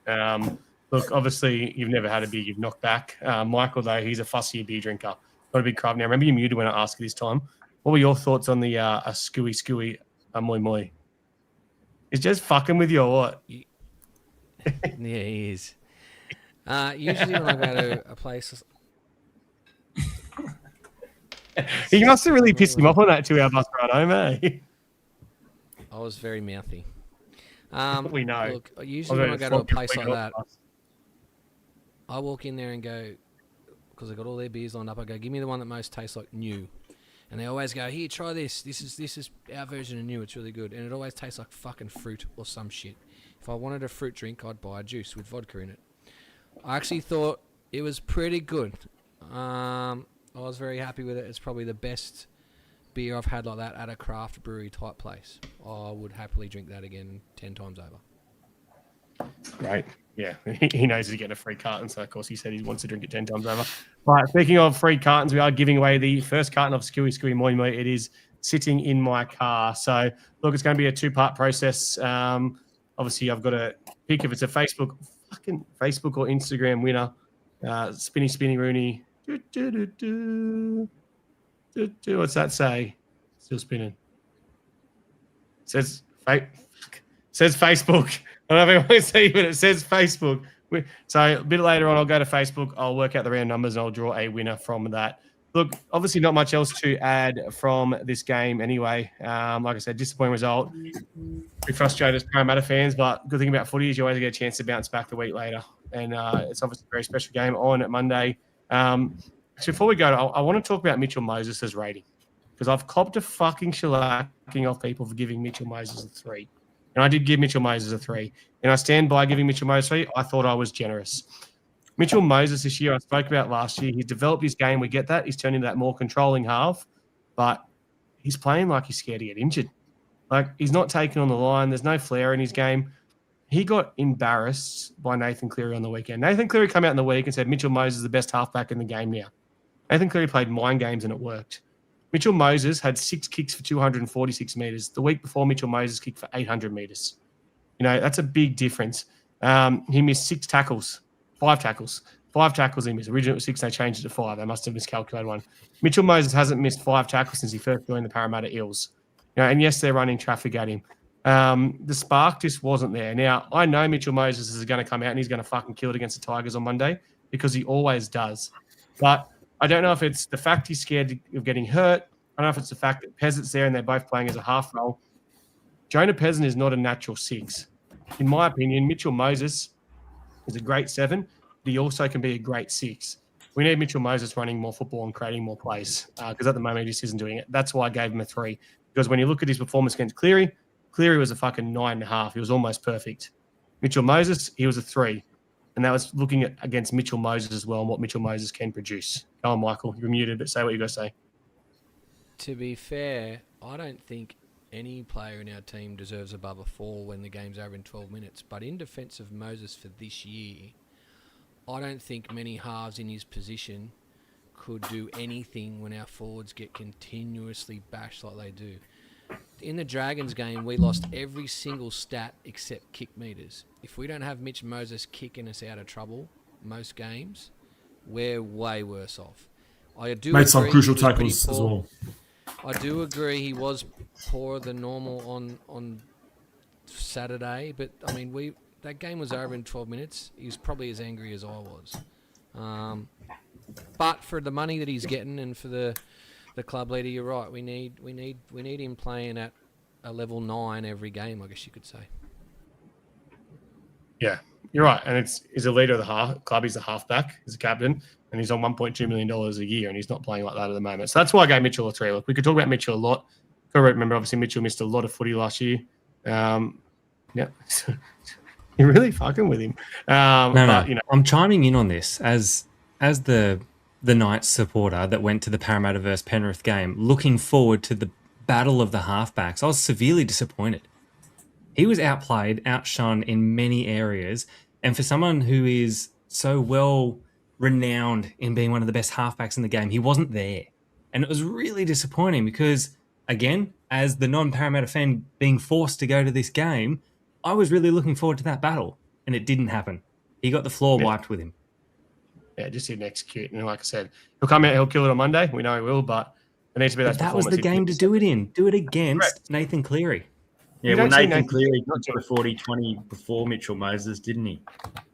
Look, obviously, you've never had a beer you've knocked back. Michael, though, he's a fussy beer drinker. Not a big crowd. Now, remember you muted when I asked you this time. What were your thoughts on the a skewy moi moi? He's just fucking with you or what? Yeah, he is. Usually when I go to a place... He must have really pissed him off on that 2-hour bus ride home, eh? I was very mouthy. We know. Look, usually when I go to a place like that, I walk in there and go, because I got all their beers lined up, I go, give me the one that most tastes like new. And they always go, here, try this. This is our version of new. It's really good. And it always tastes like fucking fruit or some shit. If I wanted a fruit drink, I'd buy a juice with vodka in it. I actually thought it was pretty good. I was very happy with it. It's probably the best beer I've had like that at a craft brewery type place. I would happily drink that again 10 times over. Right. Yeah. He knows he's getting a free carton, so of course he said he wants to drink it 10 times over. Right. Speaking of free cartons, we are giving away the first carton of Skewy Moi Moi. It is sitting in my car. So look, it's going to be a 2-part process. Obviously, I've got to pick if it's a Facebook or Instagram winner. Spinny Rooney. What's that say? Still spinning. Says Facebook. I don't know if everyone can see, but it says Facebook. So a bit later on, I'll go to Facebook. I'll work out the round numbers and I'll draw a winner from that. Look, obviously not much else to add from this game anyway. Like I said, disappointing result. We frustrated as Parramatta fans, but good thing about footy is you always get a chance to bounce back the week later. And it's obviously a very special game on Monday. So before we go, I want to talk about Mitchell Moses' rating because I've copped a fucking shellacking off people for giving Mitchell Moses a 3. And I did give Mitchell Moses a 3. And I stand by giving Mitchell Moses a 3. I thought I was generous. Mitchell Moses this year, I spoke about last year, he's developed his game. We get that. He's turned into that more controlling half. But he's playing like he's scared to get injured. Like, he's not taking on the line. There's no flair in his game. He got embarrassed by Nathan Cleary on the weekend. Nathan Cleary came out in the week and said Mitchell Moses is the best halfback in the game now. Nathan Cleary played mind games and it worked. Mitchell Moses had 6 kicks for 246 metres. The week before, Mitchell Moses kicked for 800 metres. You know, that's a big difference. He missed 5 tackles. 5 tackles he missed. Originally it was 6, they changed it to 5. They must have miscalculated one. Mitchell Moses hasn't missed 5 tackles since he first joined the Parramatta Eels. You know, and yes, they're running traffic at him. The spark just wasn't there. Now, I know Mitchell Moses is going to come out and he's going to fucking kill it against the Tigers on Monday because he always does. But I don't know if it's the fact he's scared of getting hurt. I don't know if it's the fact that Peasant's there and they're both playing as a half role. Jonah Peasant is not a natural 6. In my opinion, Mitchell Moses is a great 7, but he also can be a great 6. We need Mitchell Moses running more football and creating more plays because at the moment he just isn't doing it. That's why I gave him a 3. Because when you look at his performance against Cleary was a fucking 9.5. He was almost perfect. Mitchell Moses, he was a 3. And that was looking at against Mitchell Moses as well and what Mitchell Moses can produce. Go on, Michael. You're muted, but say what you got to say. To be fair, I don't think any player in our team deserves above a 4 when the game's over in 12 minutes. But in defence of Moses for this year, I don't think many halves in his position could do anything when our forwards get continuously bashed like they do. In the Dragons game, we lost every single stat except kick meters. If we don't have Mitch Moses kicking us out of trouble most games, we're way worse off. I do made some agree crucial he was tackles pretty as poor. well. I do agree he was poorer than normal on Saturday, but I mean that game was over in 12 minutes. He was probably as angry as I was. But for the money that he's getting and for the club leader, you're right. We need him playing at a level 9 every game, I guess you could say. Yeah, you're right. And he's a leader of the club. He's a halfback. He's a captain. And he's on $1.2 million a year, and he's not playing like that at the moment. So that's why I gave Mitchell a 3. Look, we could talk about Mitchell a lot. Got to remember, obviously, Mitchell missed a lot of footy last year. Yeah. You're really fucking with him. But, you know, I'm chiming in on this as the Knights supporter that went to the Parramatta versus Penrith game, looking forward to the battle of the halfbacks. I was severely disappointed. He was outplayed, outshone in many areas, and for someone who is so well renowned in being one of the best halfbacks in the game, he wasn't there. And it was really disappointing because, again, as the non-Parramatta fan being forced to go to this game, I was really looking forward to that battle, and it didn't happen. He got the floor wiped with him. Yeah, just didn't execute. And like I said, he'll come out, he'll kill it on Monday. We know he will, but it needs to be those That was the performances. game to do it in. Do it against Correct. Nathan Cleary. Yeah, You well, don't see Nathan Nathan Cleary not got a 40-20 before Mitchell Moses, didn't he?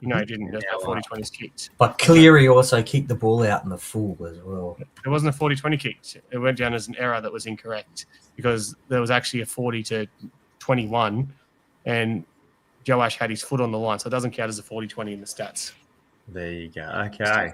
No, he didn't. There's no 40-20s kicked. But Cleary also kicked the ball out in the full as well. There wasn't a 40-20 kick. It went down as an error that was incorrect because there was actually a 40-21 and Joash had his foot on the line, so it doesn't count as a 40-20 in the stats. There you go. Okay.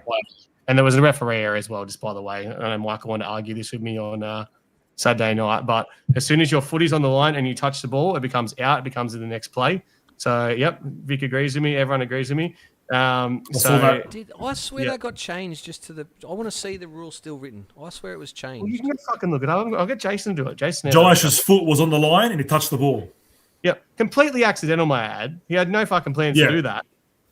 And there was a referee error as well, just by the way. I know Michael wanted to argue this with me on Saturday night, but as soon as your footy's on the line and you touch the ball, it becomes out. It becomes in the next play. So, yep, Vic agrees with me. Everyone agrees with me. saw that. I swear that got changed just to the. I want to see the rule still written. I swear it was changed. Well, you can go fucking look it up. I'll get Jason to do it. Jason. Josh's foot was on the line and he touched the ball. Yep, completely accidental, my ad. He had no fucking plans to do that,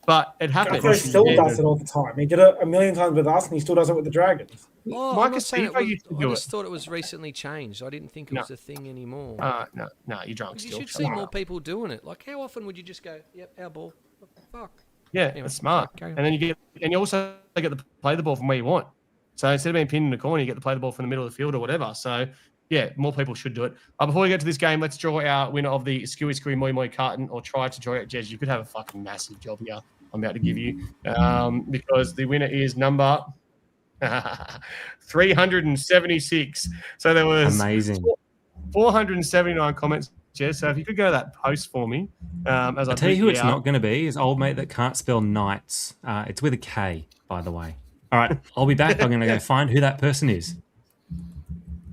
but it happened. He still does it all the time. He did it a million times with us, and he still does it with the Dragons. Oh, Marcus I Seaver used to do just it. thought it was recently changed. I didn't think it was a thing anymore. No, you're drunk 'Cause still. you should see more people doing it. Like, how often would you just go, "Yep, our ball"? What the fuck? Yeah, Anyway, it's smart. carry on. And then you also get to play the ball from where you want. So instead of being pinned in the corner, you get to play the ball from the middle of the field or whatever. So yeah, more people should do it. Before we get to this game, let's draw our winner of the Skewy Screwy Moi Moi carton, or try to draw it. Jez, you could have a fucking massive job here. I'm about to give you because the winner is number 376. So there was Amazing. 479 comments, Jez. So if you could go to that post for me, as I I'll tell you who tweet it's out. not going to be is old mate that can't spell Knights. It's with a K, by the way. All right, I'll be back. I'm going to go find who that person is.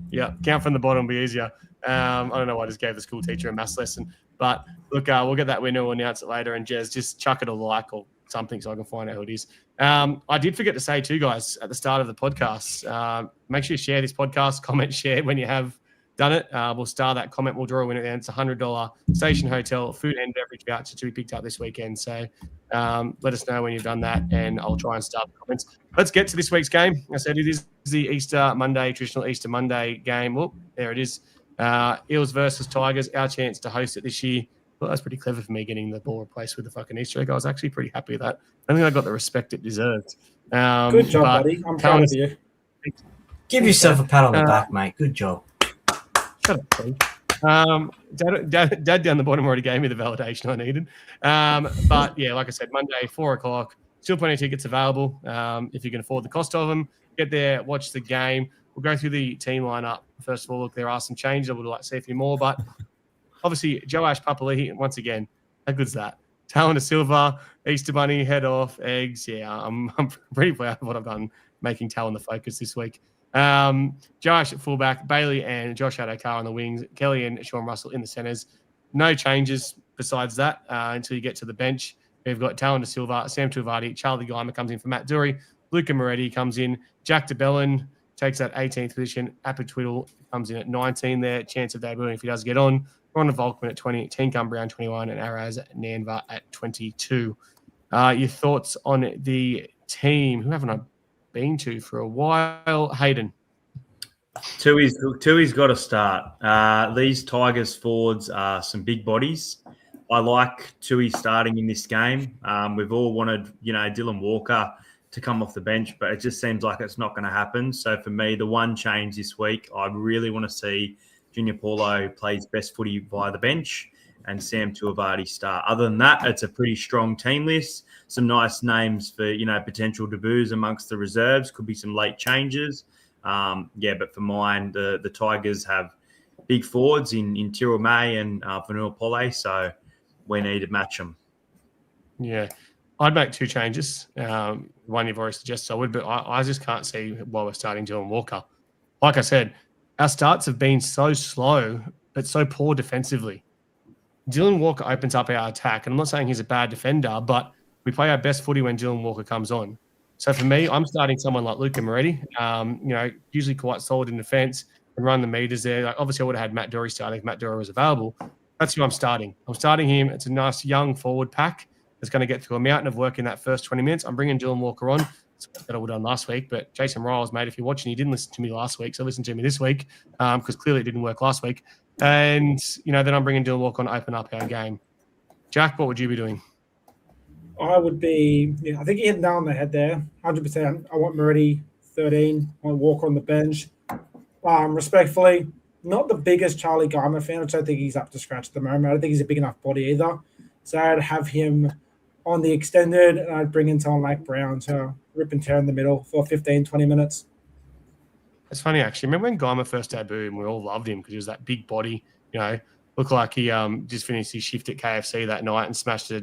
Yeah, count from the bottom will be easier. I don't know why I just gave the school teacher a maths lesson. But look, we'll get that winner. We'll announce it later. And Jez, just chuck it a like or something so I can find out who it is. I did forget to say too, guys, at the start of the podcast, make sure you share this podcast, comment, share when you have done it. We'll star that comment. We'll draw a winner at the end. It's a $100 Station Hotel food and beverage voucher to be picked up this weekend. So let us know when you've done that, and I'll try and start the comments. Let's get to this week's game. I said it is the Easter Monday, traditional Easter Monday game. Oh, there it is. Eels versus Tigers. Our chance to host it this year. Well, that's pretty clever for me getting the ball replaced with the fucking Easter egg. I was actually pretty happy with that. I think I got the respect it deserved. Good job, buddy. I'm proud of you. Give yourself a pat on the back, mate. Good job. Shut up, please. Dad down the bottom already gave me the validation I needed. But yeah, like I said, Monday, 4:00. Still plenty of tickets available. If you can afford the cost of them, get there, watch the game. We'll go through the team lineup. First of all, look, there are some changes. I would like to see a few more, but obviously, Joash Papali'i, once again, how good's that? Talon Silva, Easter Bunny, head off, eggs. Yeah, I'm pretty proud of what I've done making Talon the focus this week. Josh at fullback, Bailey and Josh Adokar on the wings, Kelly and Sean Russell in the centres. No changes besides that until you get to the bench. We've got Talon De Silva, Sam Tuivasa, Charlie Guymer comes in for Matt Dury, Luca Moretti comes in, Jack DeBellin takes that 18th position, Apatwiddle comes in at 19 there, chance of debuting if he does get on. Ron Volkman at 20, Tencum Brown 21, and Araz Nanva at 22. Your thoughts on the team? Who haven't I been to for a while? Hayden. Tui's got to start. These Tigers forwards are some big bodies. I like Tui starting in this game. We've all wanted, Dylan Walker to come off the bench, but it just seems like it's not going to happen. So for me, the one change this week, I really want to see Junior Paulo play his best footy via the bench and Sam Tuivasa start. Other than that, it's a pretty strong team list. Some nice names for, potential debuts amongst the reserves. Could be some late changes. But for mine, the Tigers have big forwards in Tyrrell May and Vanua Pole, so we need to match them. Yeah, I'd make two changes. One you've already suggested I would, but I just can't see why we're starting Dylan Walker. Like I said, our starts have been so slow, but so poor defensively. Dylan Walker opens up our attack. And I'm not saying he's a bad defender, but we play our best footy when Dylan Walker comes on. So for me, I'm starting someone like Luca Moretti, usually quite solid in defence and run the meters there. Like, obviously, I would have had Matt Dory starting if Matt Dory was available. That's who I'm starting. I'm starting him. It's a nice young forward pack that's going to get through a mountain of work in that first 20 minutes. I'm bringing Dylan Walker on. It's better we done last week. But Jason Riles, mate, if you're watching, you didn't listen to me last week, so listen to me this week because clearly it didn't work last week. And, then I'm bringing Dylan Walker on to open up our game. Jack, what would you be doing? I would be, I think you hit the nail on the head there, 100%. I want Moretti 13. I want Walker on the bench. Respectfully, not the biggest Charlie Geimer fan. I don't think he's up to scratch at the moment. I don't think he's a big enough body either. So I'd have him on the extended, and I'd bring in someone like Brown to rip and tear in the middle for 15, 20 minutes. It's funny, actually. Remember when Geimer first debuted and we all loved him because he was that big body, looked like he just finished his shift at KFC that night and smashed a,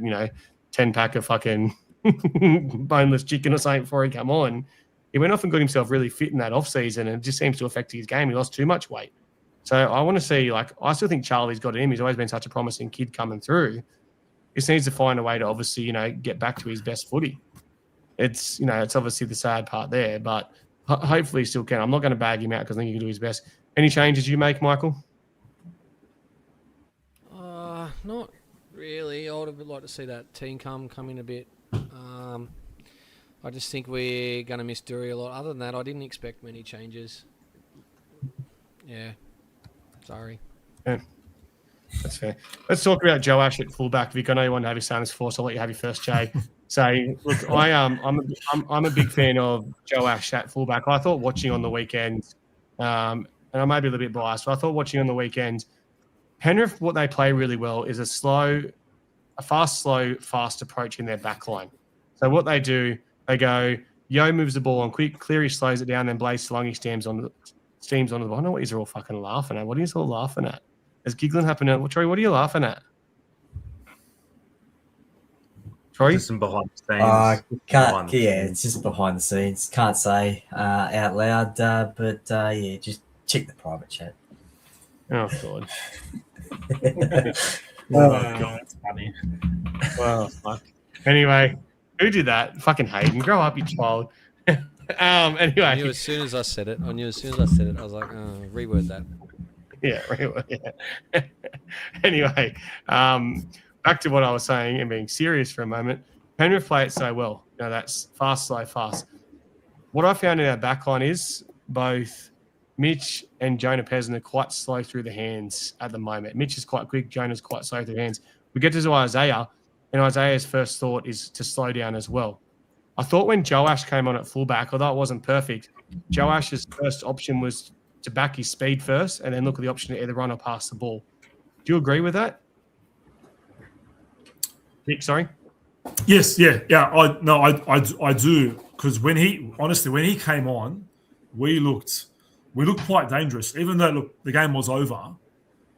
10-pack of fucking boneless chicken or something before he came on. He went off and got himself really fit in that off-season, and it just seems to affect his game. He lost too much weight. So I want to see, I still think Charlie's got it in him. He's always been such a promising kid coming through. He just needs to find a way to obviously, get back to his best footy. It's, it's obviously the sad part there, but hopefully he still can. I'm not going to bag him out because I think he can do his best. Any changes you make, Michael? Not really. I would have liked to see that team come in a bit. I just think we're going to miss Dury a lot. Other than that, I didn't expect many changes. Yeah. Sorry. Yeah. That's fair. Let's talk about Joe Ash at fullback. Vic, I know you want to have your son as before, so I'll let you have your first, Jay. So, look, I'm a big fan of Joe Ash at fullback. I thought watching on the weekend, and I may be a little bit biased, but I thought watching on the weekend, Penrith, what they play really well is a fast, slow, fast approach in their back line. So what they do, they go, Yo moves the ball on quick, Cleary slows it down, then Blaze Salongi steams onto the ball. I know what you're all fucking laughing at. What are you all laughing at? Is giggling happening? Well, Troy, what are you laughing at? Troy? Just some behind the scenes. It's just behind the scenes. Can't say out loud, but just check the private chat. Oh, God. God, that's funny. Well, fuck. Anyway, who did that? Fucking Hayden. Grow up, you child. Anyway. I knew as soon as I said it, I was like, reword that. Yeah, reword, yeah. Anyway, back to what I was saying and being serious for a moment. Penrith play it so well. That's fast, slow, fast. What I found in our backline is both Mitch and Jonah Peasant are quite slow through the hands at the moment. Mitch is quite quick. Jonah's quite slow through the hands. We get to Isaiah, and Isaiah's first thought is to slow down as well. I thought when Joe Ash came on at fullback, although it wasn't perfect, Joe Ash's first option was to back his speed first and then look at the option to either run or pass the ball. Do you agree with that? Nick, sorry? Yes, yeah. I do, because when he came on, we looked quite dangerous. Even though the game was over,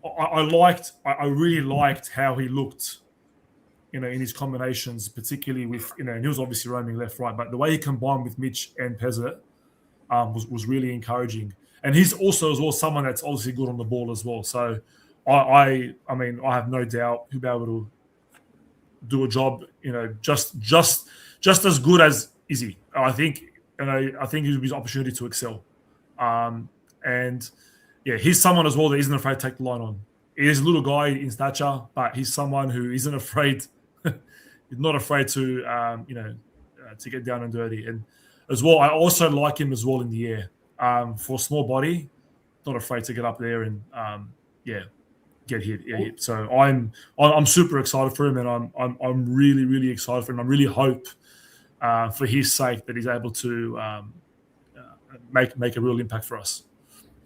I really liked how he looked, in his combinations, particularly with, and he was obviously roaming left, right, but the way he combined with Mitch and Pezzett was really encouraging. And he's also as well someone that's obviously good on the ball as well. So I have no doubt he'll be able to do a job, just as good as Izzy. I think it'll be his opportunity to excel. And yeah, he's someone as well that isn't afraid to take the line on. He is a little guy in stature, but he's someone who isn't afraid. He's not afraid to to get down and dirty. And as well, I also like him as well in the air. For a small body, not afraid to get up there and get hit. So I'm super excited for him, and I'm really, really excited for him. I really hope for his sake that he's able to make a real impact for us.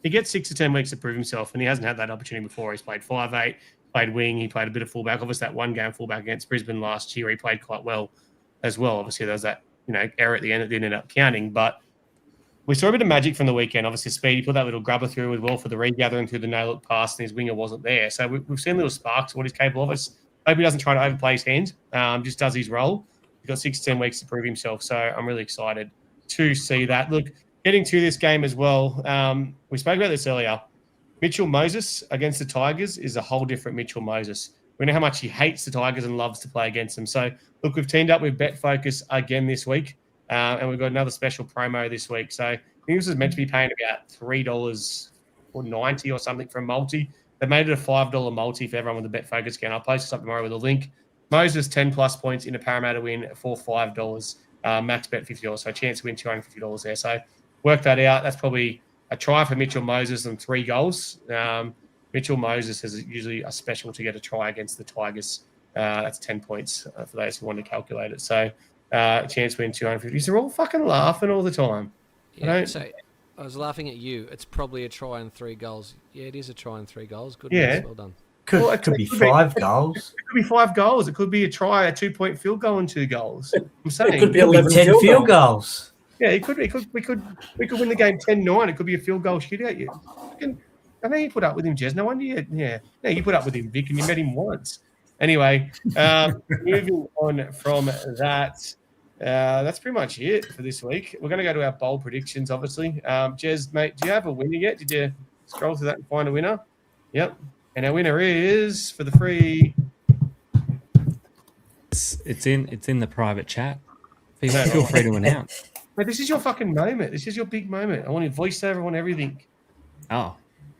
He gets 6 to 10 weeks to prove himself, and he hasn't had that opportunity before. He's played 5'8", played wing, he played a bit of fullback. Obviously, that one game fullback against Brisbane last year, he played quite well as well. Obviously, there was that error at the end that didn't end up counting, but we saw a bit of magic from the weekend. Obviously, Speed, he put that little grubber through as well for the regathering through the no-look pass, and his winger wasn't there. So we've seen little sparks of what he's capable of. I hope he doesn't try to overplay his hand, just does his role. He's got 6 to 10 weeks to prove himself, so I'm really excited to see that. Look, getting to this game as well, we spoke about this earlier. Mitchell Moses against the Tigers is a whole different Mitchell Moses. We know how much he hates the Tigers and loves to play against them. So, look, we've teamed up with BetFocus again this week, and we've got another special promo this week. So, I think this is meant to be paying about $3.90 or something for a multi. They made it a $5 multi for everyone with the BetFocus account. I'll post this up tomorrow with a link. Moses, 10+ points in a Parramatta win for $5. Max bet $50, so a chance to win $250 there. So work that out. That's probably a try for Mitchell Moses and 3 goals. Mitchell Moses is usually a special to get a try against the Tigers. That's 10 points for those who want to calculate it. So a chance to win $250. They're all fucking laughing all the time. Yeah, so I was laughing at you. It's probably a try and 3 goals. Yeah, it is a try and 3 goals. Good. Yeah. Well done. It could be 5 goals. It could be 5 goals. It could be a try, a 2-point field goal, and 2 goals. I'm saying It could be It could 11 be 10 field goals. Yeah, it could be. We could win the game 10-9. It could be a field goal shootout. I know you put up with him, Jez. No wonder you. Yeah, you put up with him, Vic, and you met him once. Anyway, moving on from that, that's pretty much it for this week. We're going to go to our bowl predictions, obviously. Jez, mate, do you have a winner yet? Did you scroll through that and find a winner? Yep. And our winner is for the free. It's in the private chat. Feel free to announce. Mate, this is your fucking moment. This is your big moment. I want your voiceover, I want everything. Oh.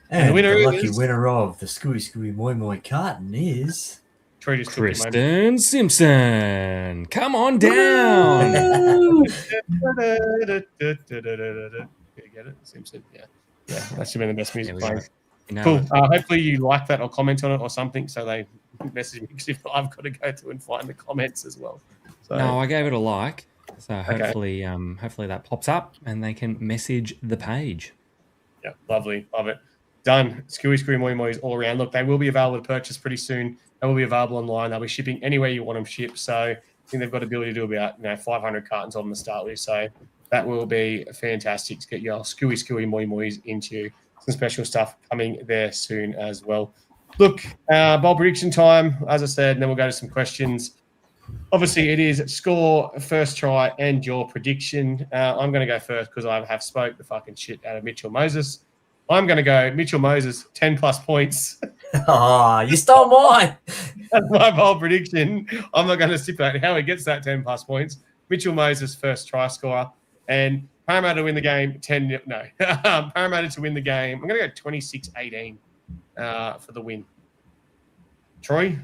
And winner the lucky is- winner of the Scooey Moi Moi carton is... Troy just took your moment. Kristen Simpson. Come on down. You get it? Simpson. Yeah, that should be the best music There we playing. go. You know Cool. it. Hopefully you like that or comment on it or something, so they message me because if I've got to go to and find the comments as well. So, No, I gave it a like. So hopefully that pops up and they can message the page. yeah, lovely, love it. Done. Screwy Moi Mois all around. Look, they will be available to purchase pretty soon. They will be available online. They'll be shipping anywhere you want them shipped. So I think they've got the ability to do about 500 cartons of them to start with. So that will be fantastic to get your Screwy Moi Mois into. Some special stuff coming there soon as well. Look, bowl prediction time, as I said, and then we'll go to some questions. Obviously, it is score, first try, and your prediction. I'm going to go first because I have spoke the fucking shit out of Mitchell Moses. I'm going to go Mitchell Moses, 10+ points. Oh, you stole mine. That's my bowl prediction. I'm not going to stipulate how he gets that 10+ points. Mitchell Moses, first try scorer. And Parramatta to win the game, Parramatta to win the game. I'm going to go 26-18 for the win. Troy?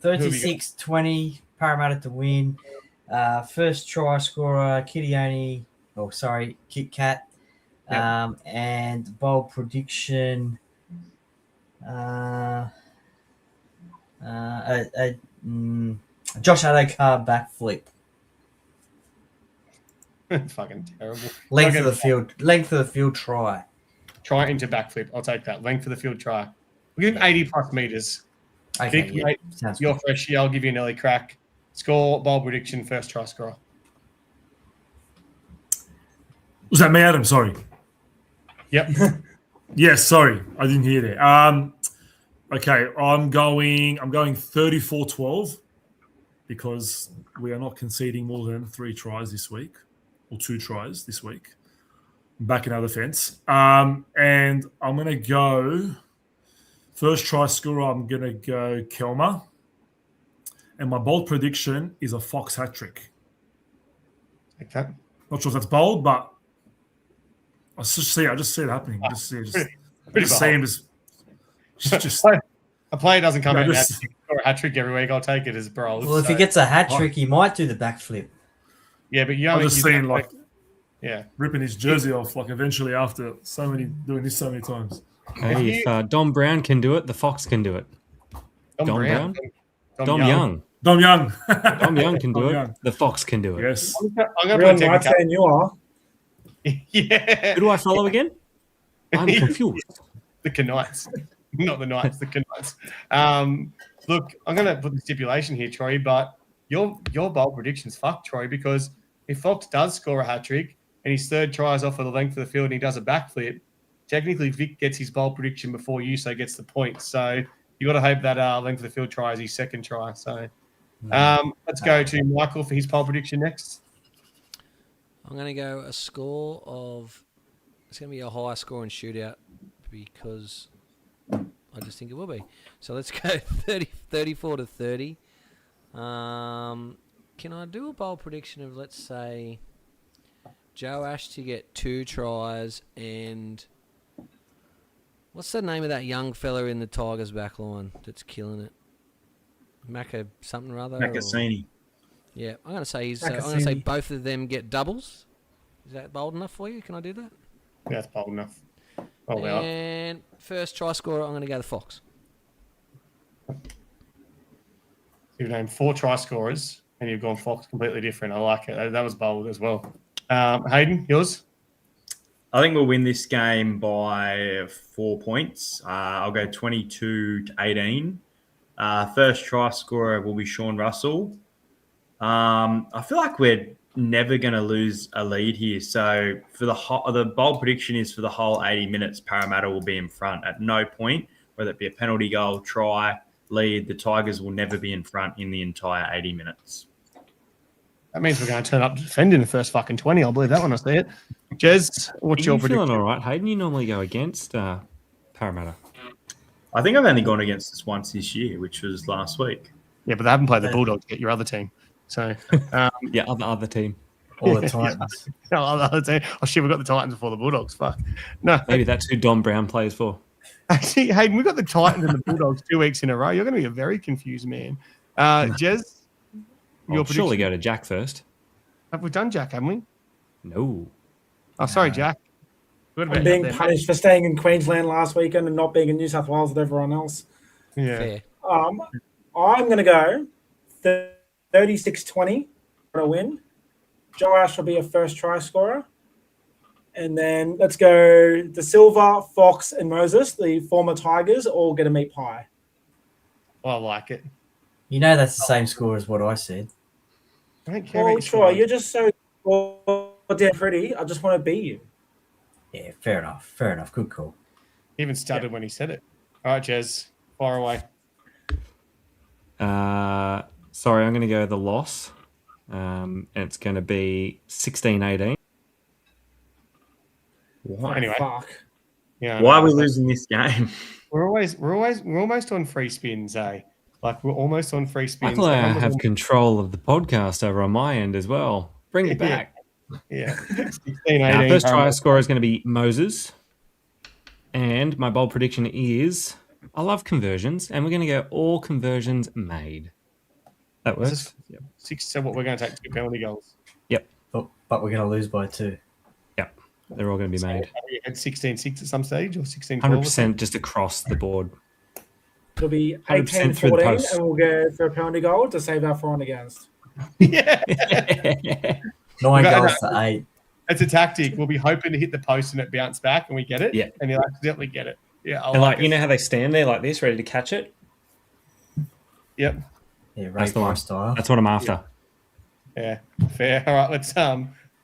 36-20, Parramatta to win. First try scorer, Kit Kat. Yep. And bold prediction. Josh Adokar backflip. Fucking terrible. Length of the field try. Try into backflip. I'll take that. Length of the field try. We'll give him 80+ meters. Okay, Vic, yeah, mate, sounds you're good. fresh here. I'll give you an early crack. Score, bowl prediction, first try scorer. Was that me, Adam? Sorry. Yep. Yes, sorry. I didn't hear that. Okay, I'm going 34-12 because we are not conceding more than 3 tries this week or 2 tries this week. Back in our defense. And I'm going to go first try scorer. I'm going to go Kelma. And my bold prediction is a Fox hat trick. Okay. Not sure if that's bold, but I just see it happening. Pretty See him just A player doesn't come Yeah, out and just- score a hat trick every week. I'll take it as bro. Well, if he gets a hat trick, he might do the backflip. yeah, but you I'm only just seeing like yeah. ripping his jersey off like eventually after doing this so many times. Hey, if Dom Brown can do it, the Fox can do it. Dom Brown? Dom Young. Dom Young. Dom Young can do Dom it. Young. The Fox can do it. Yes. I'm going to Real put a nice technical. saying you are. Yeah. Who do I follow again? I'm confused. The Knights. Not the Knights, the Knights. Look, I'm going to put the stipulation here, Troy, but your bold prediction's fucked, Troy, because if Fox does score a hat trick and his third try is off of the length of the field and he does a backflip, technically Vic gets his bold prediction before you, so gets the point. So you got to hope that length of the field try is his second try. So let's go to Michael for his bold prediction next. I'm going to go a score of... It's going to be a high score and shootout because I just think it will be. So let's go 34-30. Can I do a bold prediction of, let's say, Joe Ash to get 2 tries and what's the name of that young fella in the Tigers back line that's killing it? Macca something or other? Macassini. Yeah, I'm going to say I'm Macassini. going to say both of them get doubles. Is that bold enough for you? Can I do that? Yeah, that's bold enough. Oh, wow. And first try scorer, I'm going to go the Fox. You've named 4 try scorers and you've gone Fox completely different. I like it. That was bold as well. Hayden, yours? I think we'll win this game by 4 points. I'll go 22-18. First try scorer will be Sean Russell. I feel like we're never going to lose a lead here. So for the bold prediction is for the whole 80 minutes, Parramatta will be in front. At no point, whether it be a penalty goal, try, lead, the Tigers will never be in front in the entire 80 minutes. That means we're going to turn up to defend in the first fucking 20. I'll believe that when I see it. Jez, what's your Are you feeling prediction? all right, Hayden? You normally go against Parramatta. I think I've only gone against us once this year, which was last week. Yeah, but they haven't played the Bulldogs yet, your other team. So, Yeah, other team. Or the Titans. other team. Oh, shit, we've got the Titans before the Bulldogs. Fuck. No, Maybe that's who Don Brown plays for. actually, Hayden, we've got the Titans and the Bulldogs 2 weeks in a row. You're going to be a very confused man. Jez, I'll surely go to Jack first. Have we done Jack, haven't we? No. Oh, sorry, Jack. Good I'm about being that, punished for staying in Queensland last weekend and not being in New South Wales with everyone else. Yeah. Fair. I'm going to go 36-20 for a win. Joe Ash will be a first try scorer. And then let's go De Silva, Fox, and Moses, the former Tigers, all get a meat pie. I like it. You know that's the same score as what I said. I don't care Well, about Troy, your you're just so goddamn pretty. I just want to beat you. Yeah, fair enough. Fair enough. Good call. He even stuttered when he said it. All right, Jez, fire away. Sorry, I'm going to go the loss. And it's going to be 16-18. Why? Anyway. Fuck. Yeah. Why are we losing this game? We're almost on free spins, eh? Like we're almost on free spins. Luckily, I The numbers have are- control of the podcast over on my end as well. Bring it back. Yeah. 16, Now, 18. first try scorer is going to be Moses. And my bold prediction is I love conversions, and we're going to go all conversions made. That works? Yep. 6. So what we're going to take 2 penalty goals. Yep. But we're going to lose by 2. Yep. They're all going to be made. We had 16-6 at some stage or 16-12. 100% just across the board. It'll be 100% through the 18-14, post. and we'll go for a penalty goal to save our for and against. Yeah. 9 got- goals to 8. It's a tactic. We'll be hoping to hit the post and it bounce back and we get it. Yeah. And you'll accidentally get it. Yeah. I And like you it. know how they stand there like this, ready to catch it? Yep. Yeah, That's race the one. car style. That's what I'm after. Yeah. Fair. All right. Let's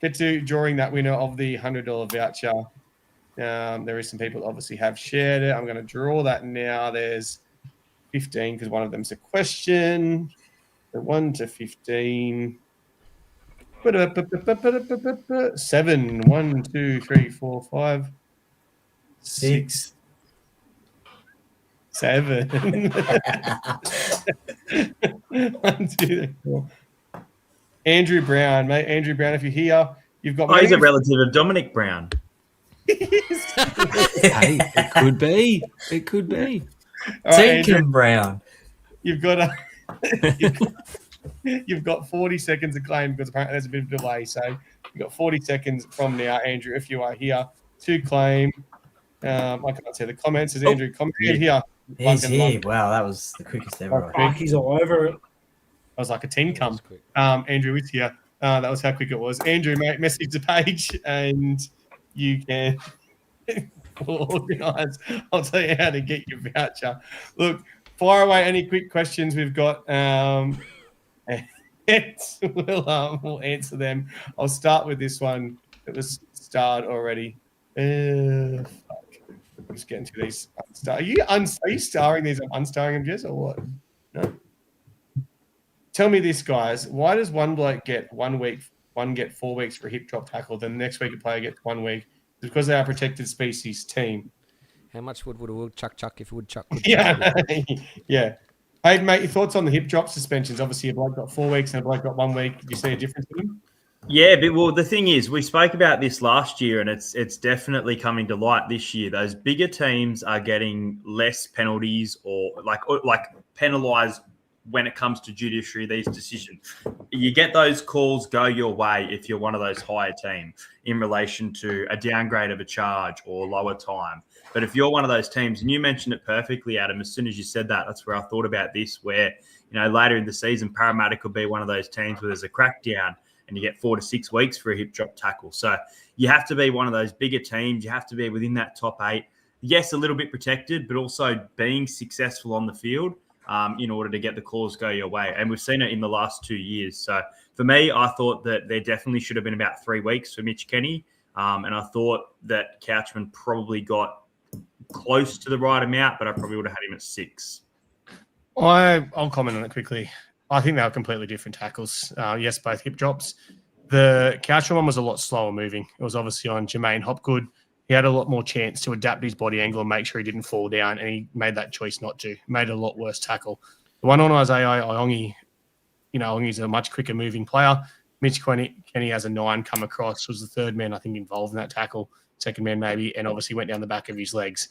get to drawing that winner of the $100 voucher. There is some people that obviously have shared it. I'm going to draw that now. There's 15 because one of them's a question. The 1 to 15. 7. 1, 2, 3, 4, 5, 6, 7. 1, 2, 3, 4. Andrew Brown, mate. Andrew Brown, if you're here, you've got. Oh, he's a relative of Dominic Brown. Hey, it could be. It could be. All right, Andrew, Deacon Brown. you've got you've got 40 seconds to claim because apparently there's a bit of delay. So you've got 40 seconds from now, Andrew, if you are here to claim. I can't see the comments. Is Andrew commented here? He's Fucking here. love- Wow, that was the quickest ever. Fuck, he's all over it. I was like a 10 come. That's quick. Andrew is here. That was how quick it was. Andrew, mate, message the page and you can organise. I'll tell you how to get your voucher. Look, fire away any quick questions we've got. We'll answer them. I'll start with this one that was starred already. Fuck. I'm just getting to these. Are you starring these? I'm unstarring them, Jess, or what? No. Tell me this, guys. Why does one bloke get 1 week, one get 4 weeks for a hip drop tackle, then the next week a player gets 1 week? It's because they are a protected species team. How much would a woodchuck chuck if a woodchuck could chuck? Yeah, yeah. Hey, mate, your thoughts on the hip drop suspensions? Obviously, a bloke got 4 weeks and a bloke got 1 week. Did you see a difference in them? Yeah, but well, the thing is, we spoke about this last year, and it's definitely coming to light this year. Those bigger teams are getting less penalties, or like penalised when it comes to judiciary. These decisions, you get those calls go your way if you're one of those higher teams in relation to a downgrade of a charge or lower time. But if you're one of those teams, and you mentioned it perfectly, Adam, as soon as you said that, that's where I thought about this. Where later in the season, Parramatta could be one of those teams where there's a crackdown, and you get 4 to 6 weeks for a hip drop tackle. So you have to be one of those bigger teams. You have to be within that top 8. Yes, a little bit protected, but also being successful on the field in order to get the calls go your way. And we've seen it in the last 2 years. So for me, I thought that there definitely should have been about 3 weeks for Mitch Kenny. And I thought that Couchman probably got close to the right amount, but I probably would have had him at 6. I'll comment on it quickly. I think they were completely different tackles. Yes, both hip drops. The Couchman one was a lot slower moving. It was obviously on Jermaine Hopgood. He had a lot more chance to adapt his body angle and make sure he didn't fall down, and he made that choice not to. Made a lot worse tackle. The one on Isaiah Iongi, Iongi's a much quicker moving player. Mitch Kenny has a 9 come across, was the third man, I think, involved in that tackle. Second man maybe, and obviously went down the back of his legs.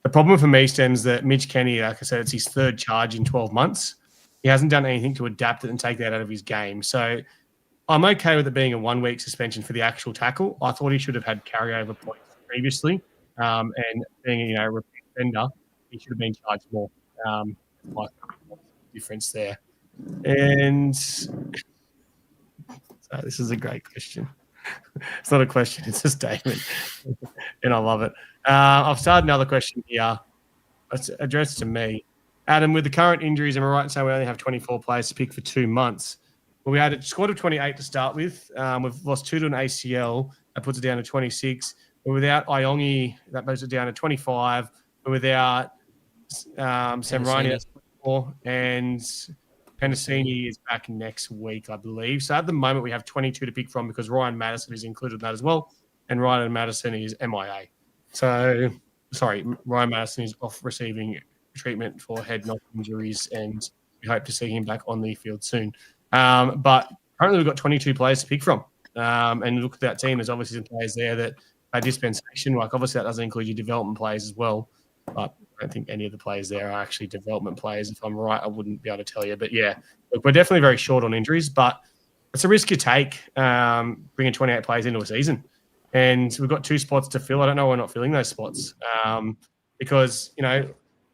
The problem for me stems that Mitch Kenny, like I said, it's his 3rd charge in 12 months. He hasn't done anything to adapt it and take that out of his game. So I'm okay with it being a 1 week suspension for the actual tackle. I thought he should have had carryover points previously. And being a repeat offender, he should have been charged more. My difference there. And so this is a great question. It's not a question, it's a statement. And I love it. I've started another question here. It's addressed to me. Adam, with the current injuries, am I right in saying we only have 24 players to pick for 2 months? Well, we had a squad of 28 to start with. We've lost 2 to an ACL. That puts it down to 26. But without Iongi, that puts it down to 25. But without Sam Ryan, that's 24. And Penasini is back next week, I believe. So at the moment, we have 22 to pick from because Ryan Madison is included in that as well. And Ryan Madison is MIA. So, sorry, Ryan Madison is off receiving treatment for head knock injuries, and we hope to see him back on the field soon. But currently we've got 22 players to pick from. And look at that team. There's obviously some players there that are dispensation. Like, obviously that doesn't include your development players as well. But I don't think any of the players there are actually development players. If I'm right, I wouldn't be able to tell you. But yeah, look, we're definitely very short on injuries, but it's a risk you take bringing 28 players into a season. And we've got 2 spots to fill. I don't know why we're not filling those spots because,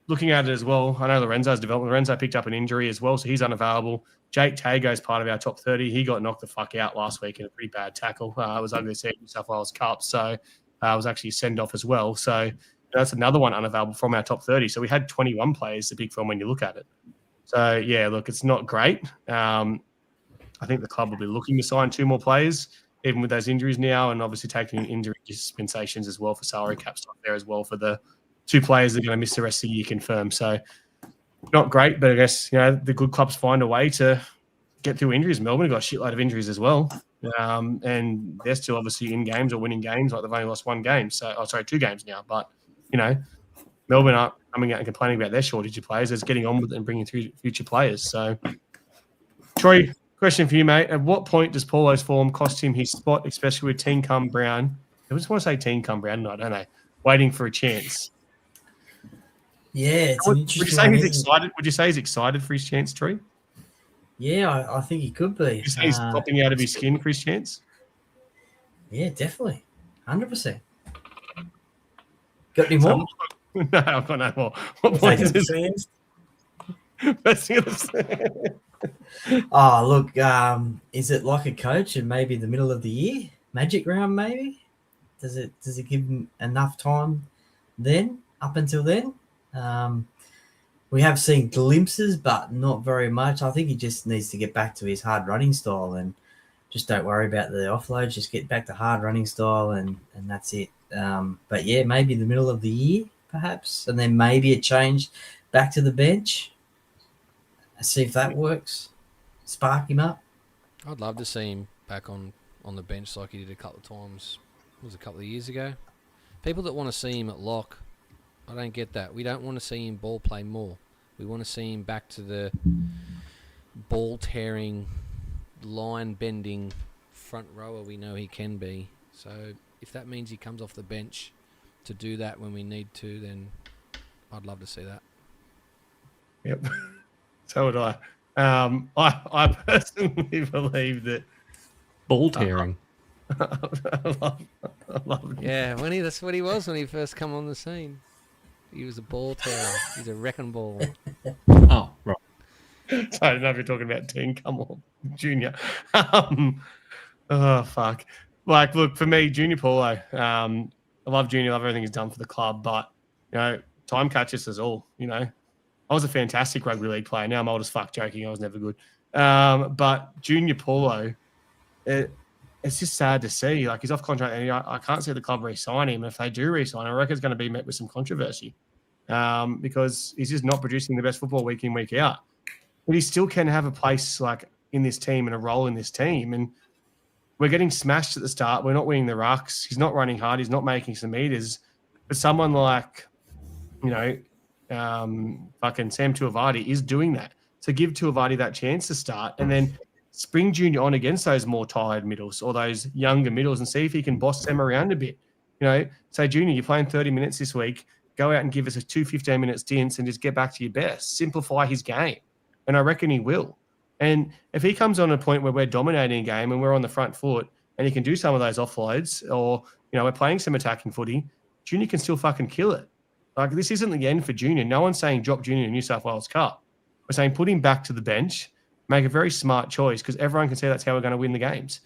looking at it as well, I know Lorenzo's development. Lorenzo picked up an injury as well, so he's unavailable. Jake Tago's part of our top 30. He got knocked the fuck out last week in a pretty bad tackle. It was ugly to see New South Wales Cup, so it was actually a send-off as well. So that's another one unavailable from our top 30. So we had 21 players to pick from when you look at it. So, yeah, look, it's not great. I think the club will be looking to sign 2 more players, even with those injuries now, and obviously taking injury dispensations as well for salary cap stuff there as well for the 2 players that are going to miss the rest of the year confirmed. So not great, but I guess, the good clubs find a way to get through injuries. Melbourne got a shitload of injuries as well. And they're still obviously in games or winning games. Like, they've only lost 1 game. So, 2 games now. But, Melbourne aren't coming out and complaining about their shortage of players. It's getting on with it and bringing through future players. So, Troy, question for you, mate. At what point does Paulo's form cost him his spot, especially with Teen Cum Brown? I just want to say Teen Cum Brown. No, I don't know. Waiting for a chance. Yeah, it's an interesting. Would you say he's excited? Would you say he's excited for his chance, Tree? Yeah, I think he could be. Would you say he's popping out of his skin for his chance? Yeah, definitely. 100%. Got any more? No, I've got no more. What point is this? Best thing of the Oh, look, is it like a coach and maybe the middle of the year? Magic round, maybe? Does it give him enough time then, up until then? We have seen glimpses, but not very much. I think he just needs to get back to his hard running style and just don't worry about the offload. Just get back to hard running style and that's it. But yeah, maybe the middle of the year, perhaps, and then maybe a change back to the bench. See if that works. Spark him up. I'd love to see him back on the bench like he did a couple of times. It was a couple of years ago. People that want to see him at lock, I don't get that. We don't want to see him ball play more. We want to see him back to the ball tearing, line bending front rower we know he can be. So if that means he comes off the bench to do that when we need to, then I'd love to see that. Yep. So would I. I personally believe that Ball tearing. I love Yeah, that's what he was when he first come on the scene. He was a ball tearer. He's a wrecking ball. Oh, right. So I don't know if you're talking about Teen. Come on, Junior. Oh fuck! Like, look, for me, Junior Paulo. I love Junior. Love everything he's done for the club, but time catches us all. I was a fantastic rugby league player. Now I'm old as fuck. Joking, I was never good. But Junior Paulo, it's just sad to see. Like, he's off contract, and I can't see the club re-sign him. If they do re-sign him, I reckon it's going to be met with some controversy because he's just not producing the best football week in, week out. But he still can have a place like in this team and a role in this team. And we're getting smashed at the start. We're not winning the rucks. He's not running hard. He's not making some meters. But someone like, fucking Sam Tuivasa is doing that. So give Tuivasa that chance to start and then spring Junior on against those more tired middles or those younger middles and see if he can boss them around a bit. Say, Junior, you're playing 30 minutes this week. Go out and give us a 15-minute stints and just get back to your best. Simplify his game. And I reckon he will. And if he comes on a point where we're dominating a game and we're on the front foot and he can do some of those offloads or, we're playing some attacking footy, Junior can still fucking kill it. Like, this isn't the end for Junior. No one's saying drop Junior in New South Wales Cup. We're saying put him back to the bench, make a very smart choice because everyone can see that's how we're going to win the games.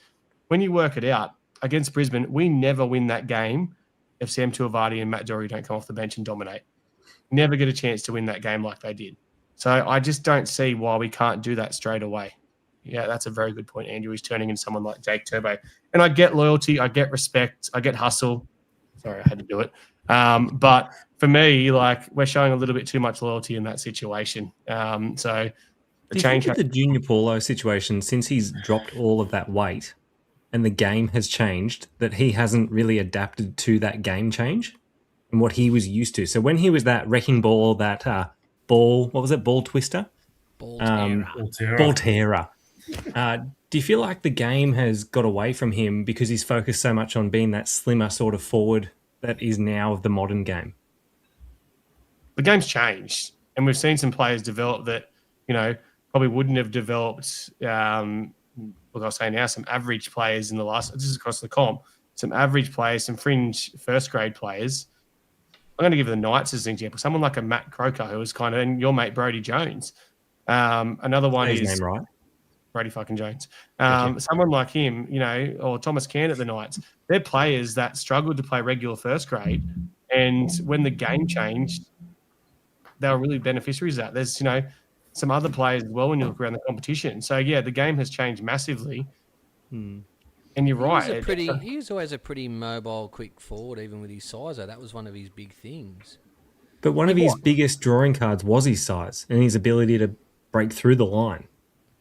When you work it out, against Brisbane, we never win that game if Sam Tuivasa and Matt Doherty don't come off the bench and dominate. Never get a chance to win that game like they did. So I just don't see why we can't do that straight away. Yeah, that's a very good point, Andrew. He's turning into someone like Jake Turbo. And I get loyalty, I get respect, I get hustle. Sorry, I had to do it. But for me, we're showing a little bit too much loyalty in that situation. So the change. The Junior Paulo situation, since he's dropped all of that weight and the game has changed, that he hasn't really adapted to that game change and what he was used to. So when he was that wrecking ball, that ball, what was it? Ball twister? Ball tearer. Ball tearer. Do you feel like the game has got away from him because he's focused so much on being that slimmer sort of forward that is now of the modern game? The game's changed, and we've seen some players develop that, probably wouldn't have developed. Look, I'll say now, some average players in the last. This is across the comp. Some average players, some fringe first grade players. I'm going to give the Knights as an example. Someone like a Matt Croker, who was kind of, and your mate Brody Jones. Another one His is name right. Brody fucking Jones. Someone like him, or Thomas Can at the Knights. They're players that struggled to play regular first grade, and when the game changed, they were really beneficiaries of that. There's, some other players as well when you look around the competition. So yeah, the game has changed massively. And you're right. He was always a pretty mobile, quick forward, even with his size. That was one of his big things. But one of his biggest drawing cards was his size and his ability to break through the line.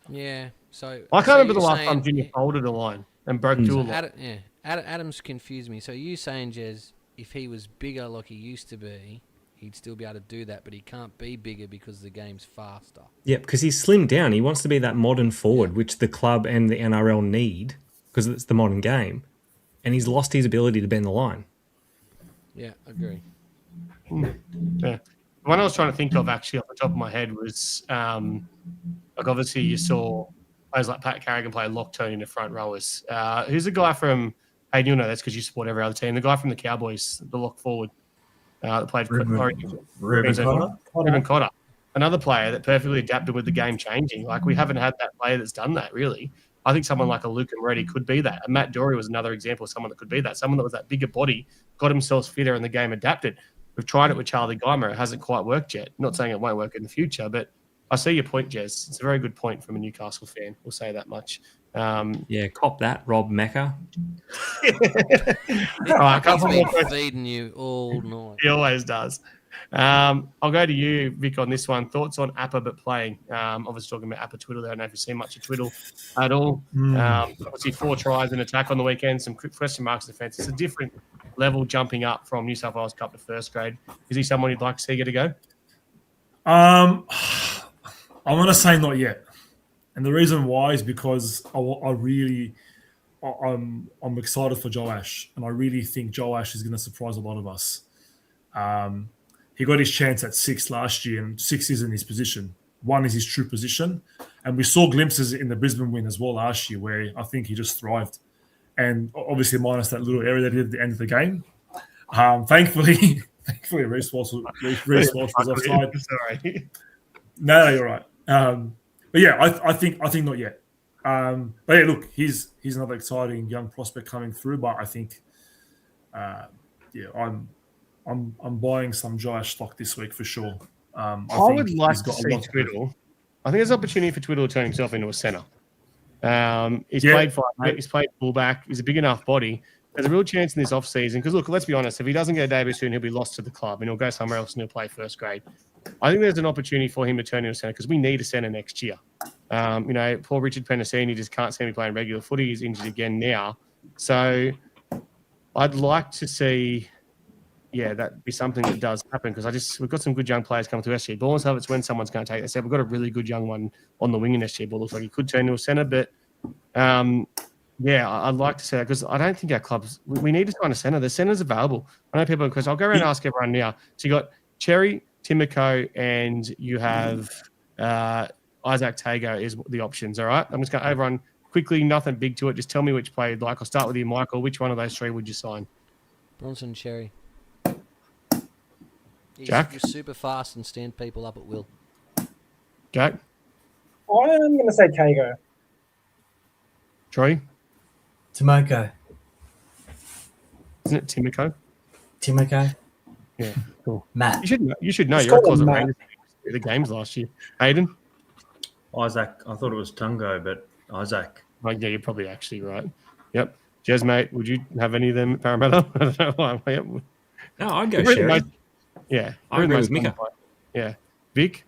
Yeah. So I can't remember the last time Junior folded a line and broke through a line. Adam's confused me. So you saying, Jez, if he was bigger like he used to be, he'd still be able to do that, but he can't be bigger because the game's faster. Yeah, because he's slimmed down. He wants to be that modern forward, which the club and the NRL need because it's the modern game. And he's lost his ability to bend the line. Yeah, I agree. Yeah. The one I was trying to think of actually off the top of my head was, obviously you saw players like Pat Carrigan play lock turn in the front rowers. Who's the guy from, hey, you'll know that's because you support every other team, the guy from the Cowboys, the lock forward. That played for Ruben Cotter. Another player that perfectly adapted with the game changing. We haven't had that player that's done that, really. I think someone like a Luke Moretti could be that. And Matt Doherty was another example of someone that could be that. Someone that was that bigger body, got himself fitter, and the game adapted. We've tried it with Charlie Geimer. It hasn't quite worked yet. Not saying it won't work in the future, but I see your point, Jez. It's a very good point from a Newcastle fan. We'll say that much. Cop that, Rob Mecca. All right, He's been feeding you all night. He always does. I'll go to you, Vic, on this one. Thoughts on Appa but playing? Obviously talking about Appa Twiddle there. I don't know if you've seen much of Twiddle at all. Obviously 4 tries in attack on the weekend, some question marks in defence. It's a different level jumping up from New South Wales Cup to first grade. Is he someone you'd like to see get a go? I'm going to say not yet. And the reason why is because I'm excited for Joash, and I really think Joash is going to surprise a lot of us. He got his chance at 6 last year, and 6 isn't his position. 1 is his true position. And we saw glimpses in the Brisbane win as well last year where I think he just thrived. And obviously minus that little area that he did at the end of the game. Thankfully, Reece Walsh was offside. Sorry. No, you're right. But yeah, I think not yet. But yeah, look, he's another exciting young prospect coming through. But I think, I'm buying some Joash stock this week for sure. I would like to see Twiddle. I think there's an opportunity for Twiddle to turn himself into a centre. Played he's played fullback. He's a big enough body. There's a real chance in this off season because look, let's be honest. If he doesn't get a debut soon, he'll be lost to the club and he'll go somewhere else and he'll play first grade. I think there's an opportunity for him to turn into a centre because we need a centre next year. Poor Richard Penasini just can't see me playing regular footy. He's injured again now. So I'd like to see, that be something that does happen because we've got some good young players coming through SG Ball and stuff. It's when someone's going to take that step. We've got a really good young one on the wing in SG Ball. Looks like he could turn into a centre, but I'd like to say that because I don't think our clubs, we need to find a centre. The centre's available. I know people, because I'll go around and ask everyone now. So you got Cherry, Timoko, and you have Isaac Tago is the options, all right? I'm just going to everyone quickly, nothing big to it. Just tell me which player you'd like. I'll start with you, Michael. Which one of those 3 would you sign? Bronson Cherry. Jack? He's super fast and stand people up at will. Jack? I'm going to say Tago. Troy? Timoko. Isn't it Timoko? Timoko. Yeah, cool. Matt. You should know. Just You're a call him closet Matt. Rangers fan. The games last year. Hayden? Isaac. I thought it was Tungo, but Isaac. Oh, yeah, you're probably actually right. Yep. Jez, mate, would you have any of them at Parramatta? I don't know why. Yep. No, I'd go Sherry. I agree with Mika. Yeah. Vic?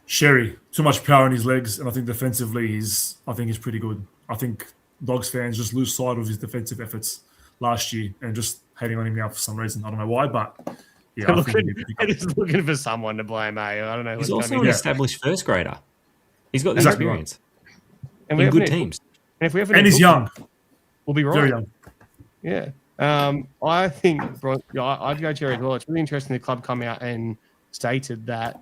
Sherry. Too much power in his legs, and I think defensively he's pretty good. I think Dogs fans just lose sight of his defensive efforts last year and just hating on him now for some reason. I don't know why, but yeah, I think he's looking for someone to blame, I don't know. He's also an established first grader. He's got the experience and in good teams. And he's young. We'll be right. Very young. Yeah. I think I'd go Cherry as well. It's really interesting the club come out and stated that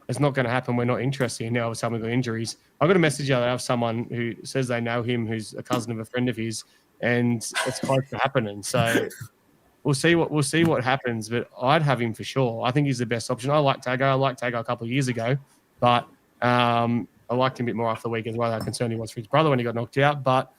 it's not going to happen. We're not interested in now. Someone got injuries. I got a message out of someone who says they know him, who's a cousin of a friend of his, and it's close to happening. So we'll see what happens. But I'd have him for sure. I think he's the best option. I like Tago a couple of years ago, but I liked him a bit more after the weekend. Rather concerned he was for his brother when he got knocked out, but.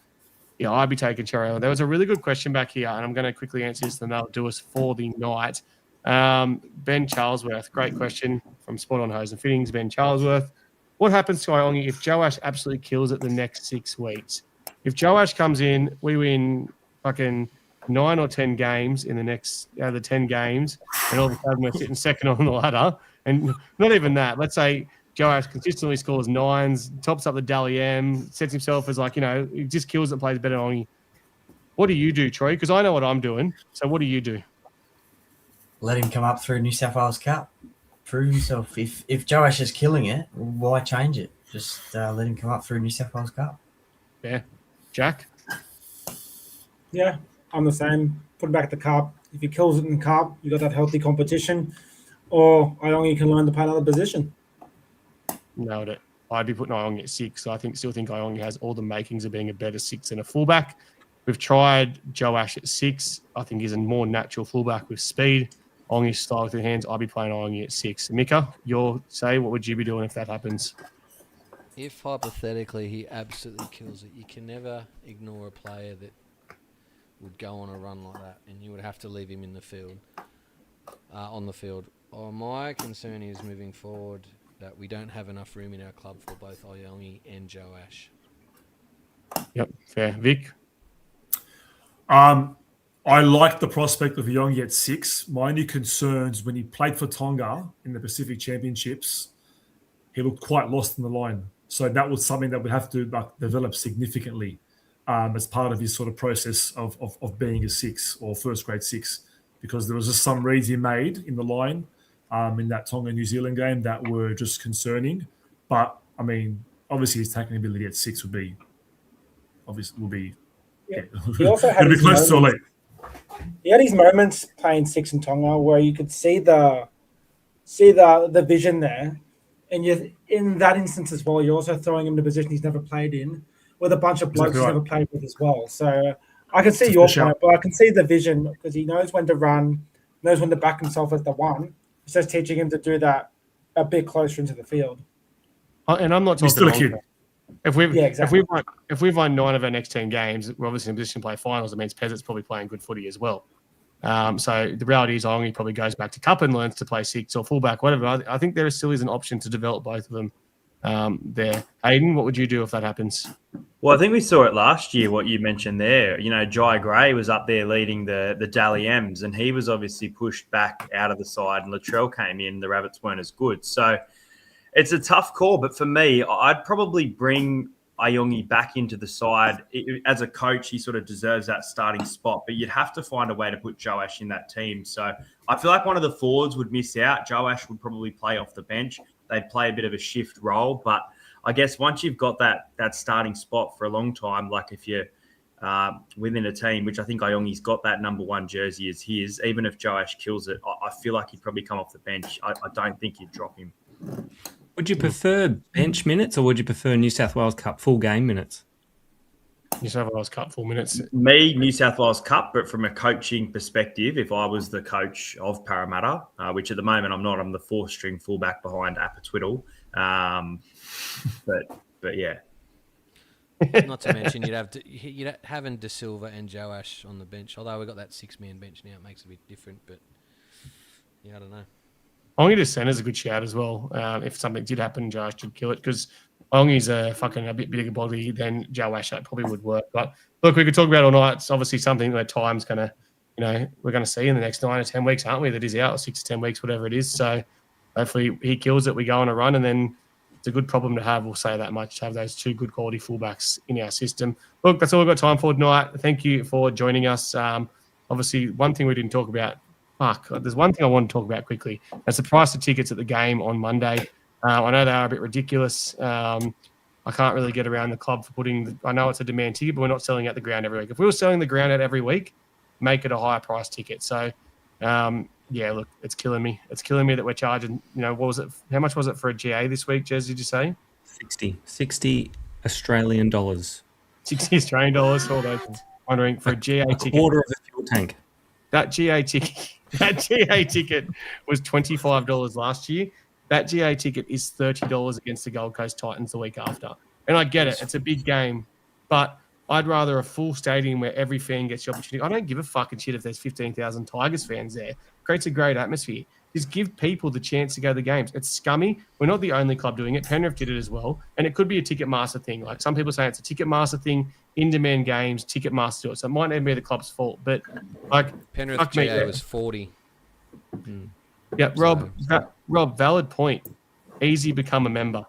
Yeah, I'd be taking Cherry. There was a really good question back here, and I'm going to quickly answer this, and that'll do us for the night. Ben Charlesworth, great question from Spot on Hose and Fittings. Ben Charlesworth, what happens to Iongi if Joash absolutely kills it the next 6 weeks? If Joash comes in, we win fucking 9 or 10 games in the next out of the 10 games, and all of a sudden we're sitting second on the ladder, and not even that. Let's say Joash consistently scores 9s, tops up the Dally M, sets himself as he just kills it, plays better on you. What do you do, Troy? Because I know what I'm doing. So what do you do? Let him come up through New South Wales Cup. Prove himself. If Joash is killing it, why change it? Just let him come up through New South Wales Cup. Yeah. Jack? Yeah, I'm the same. Put him back at the cup. If he kills it in the cup, you got that healthy competition. Or Iongi can learn to play another position. Nailed it. I'd be putting Iongi at 6. I still think Iongi has all the makings of being a better 6 than a fullback. We've tried Joash at 6. I think he's a more natural fullback with speed. Iongi's style with the hands. I'd be playing Iongi at 6. Mika, your say, what would you be doing if that happens? If hypothetically he absolutely kills it, you can never ignore a player that would go on a run like that, and you would have to leave him in the field, on the field. My concern is moving forward that we don't have enough room in our club for both Iongi and Joash. Yep, fair. Vic? I I like the prospect of Yongi at 6. My only concerns when he played for Tonga in the Pacific Championships, he looked quite lost in the line. So that was something that would have to develop significantly as part of his sort of process of being a 6 or first grade 6, because there was just some reads he made in the line in that Tonga New Zealand game that were just concerning. But I mean, obviously his tackling ability at 6 will be Yeah. He also had it'll be his close to moments. elite. He had his moments playing 6 in Tonga where you could see the vision there, and you in that instance as well, you're also throwing him in a position he's never played in, with a bunch of blokes Exactly he's right. never played with as well. So I can see It's a your fish point, out. but I can see the vision because he knows when to run, knows when to back himself as the one. It's just teaching him to do that a bit closer into the field. And I'm not He's talking still a long kid. term. Yeah, exactly. If we've won 9 of our next 10 games, we're obviously in a position to play finals. It means Pezzet's probably playing good footy as well. So the reality is, Ongi probably goes back to Cup and learns to play 6 or fullback, whatever. I think there still is an option to develop both of them there. Hayden, what would you do if that happens? Well, I think we saw it last year, what you mentioned there. You know, Jai Gray was up there leading the Dally M's, and he was obviously pushed back out of the side, and Latrell came in. The Rabbits weren't as good. So it's a tough call. But for me, I'd probably bring Ayungi back into the side. As a coach, he sort of deserves that starting spot, but you'd have to find a way to put Joash in that team. So I feel like one of the forwards would miss out. Joash would probably play off the bench. They'd play a bit of a shift role, but I guess once you've got that starting spot for a long time, like if you're within a team, which I think Ayongi's got that number 1 jersey as his, even if Joash kills it, I feel like he'd probably come off the bench. I don't think you'd drop him. Would you prefer bench minutes or would you prefer New South Wales Cup full game minutes? New South Wales Cup 4 minutes. Me, New South Wales Cup, but from a coaching perspective, if I was the coach of Parramatta, which at the moment I'm not, I'm the 4th-string fullback behind Apatwiddle. But yeah. Not to mention you'd having De Silva and Joash on the bench. Although we've got that 6-man bench now, it makes it a bit different. But yeah, I don't know. Ongi to center's a good shout as well. If something did happen, Joash should kill it because Ongi's a bit bigger body than Joash. That probably would work. But look, we could talk about it all night. It's obviously something that time's going to, we're going to see in the next 9 or 10 weeks, aren't we? That is out, or 6 to 10 weeks, whatever it is. So hopefully he kills it. We go on a run, and then it's a good problem to have. We'll say that much, to have those 2 good quality fullbacks in our system. Look, that's all we've got time for tonight. Thank you for joining us. Obviously, one thing we didn't talk about. There's one thing I want to talk about quickly. That's the price of tickets at the game on Monday. I know they are a bit ridiculous. I can't really get around the club for I know it's a demand ticket, but we're not selling at the ground every week. If we were selling the ground out every week, make it a higher price ticket. So, look, it's killing me. It's killing me that we're charging, what was it? How much was it for a GA this week, Jez, did you say? 60 Australian dollars. 60 Australian dollars for all those wondering for a GA ticket. Quarter of a fuel tank. That GA ticket was $25 last year. That GA ticket is $30 against the Gold Coast Titans the week after. And I get it. It's a big game. But I'd rather a full stadium where every fan gets the opportunity. I don't give a fucking shit if there's 15,000 Tigers fans there. It creates a great atmosphere. Just give people the chance to go to the games. It's scummy. We're not the only club doing it. Penrith did it as well. And it could be a Ticketmaster thing. Like some people say it's a Ticketmaster thing. In-demand games, Ticketmaster do it. So it might not be the club's fault. But like Penrith GA was 40. Yeah, Rob, valid point. Easy become a member.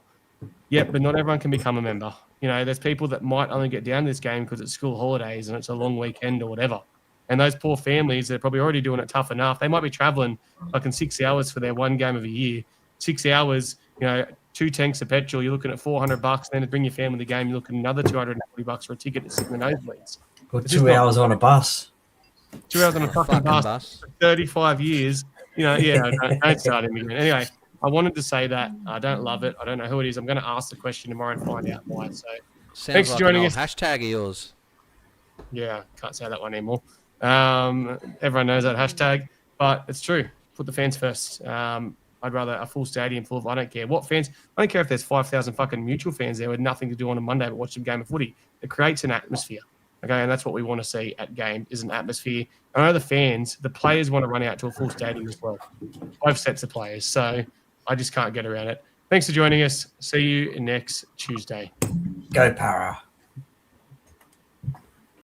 Yeah, but not everyone can become a member. There's people that might only get down to this game because it's school holidays and it's a long weekend or whatever. And those poor families, they're probably already doing it tough enough. They might be traveling like in 6 hours for their one game of a year. 6 hours, 2 tanks of petrol, you're looking at $400. Then to bring your family to the game, you're looking at another $240 for a ticket to sit in the nosebleeds. Or 2 hours on a bus. 2 hours on a fucking bus for 35 years. Don't start him again. Anyway, I wanted to say that. I don't love it. I don't know who it is. I'm going to ask the question tomorrow and find out why. So thanks for joining us. Hashtag Eels. Yeah, can't say that one anymore. Everyone knows that hashtag, but it's true. Put the fans first. I'd rather a full stadium full of, I don't care what fans. I don't care if there's 5,000 fucking mutual fans there with nothing to do on a Monday but watch a game of footy. It creates an atmosphere. Okay, and that's what we want to see at game is an atmosphere. I know the players want to run out to a full stadium as well. Both sets of players. So I just can't get around it. Thanks for joining us. See you next Tuesday. Go Parra.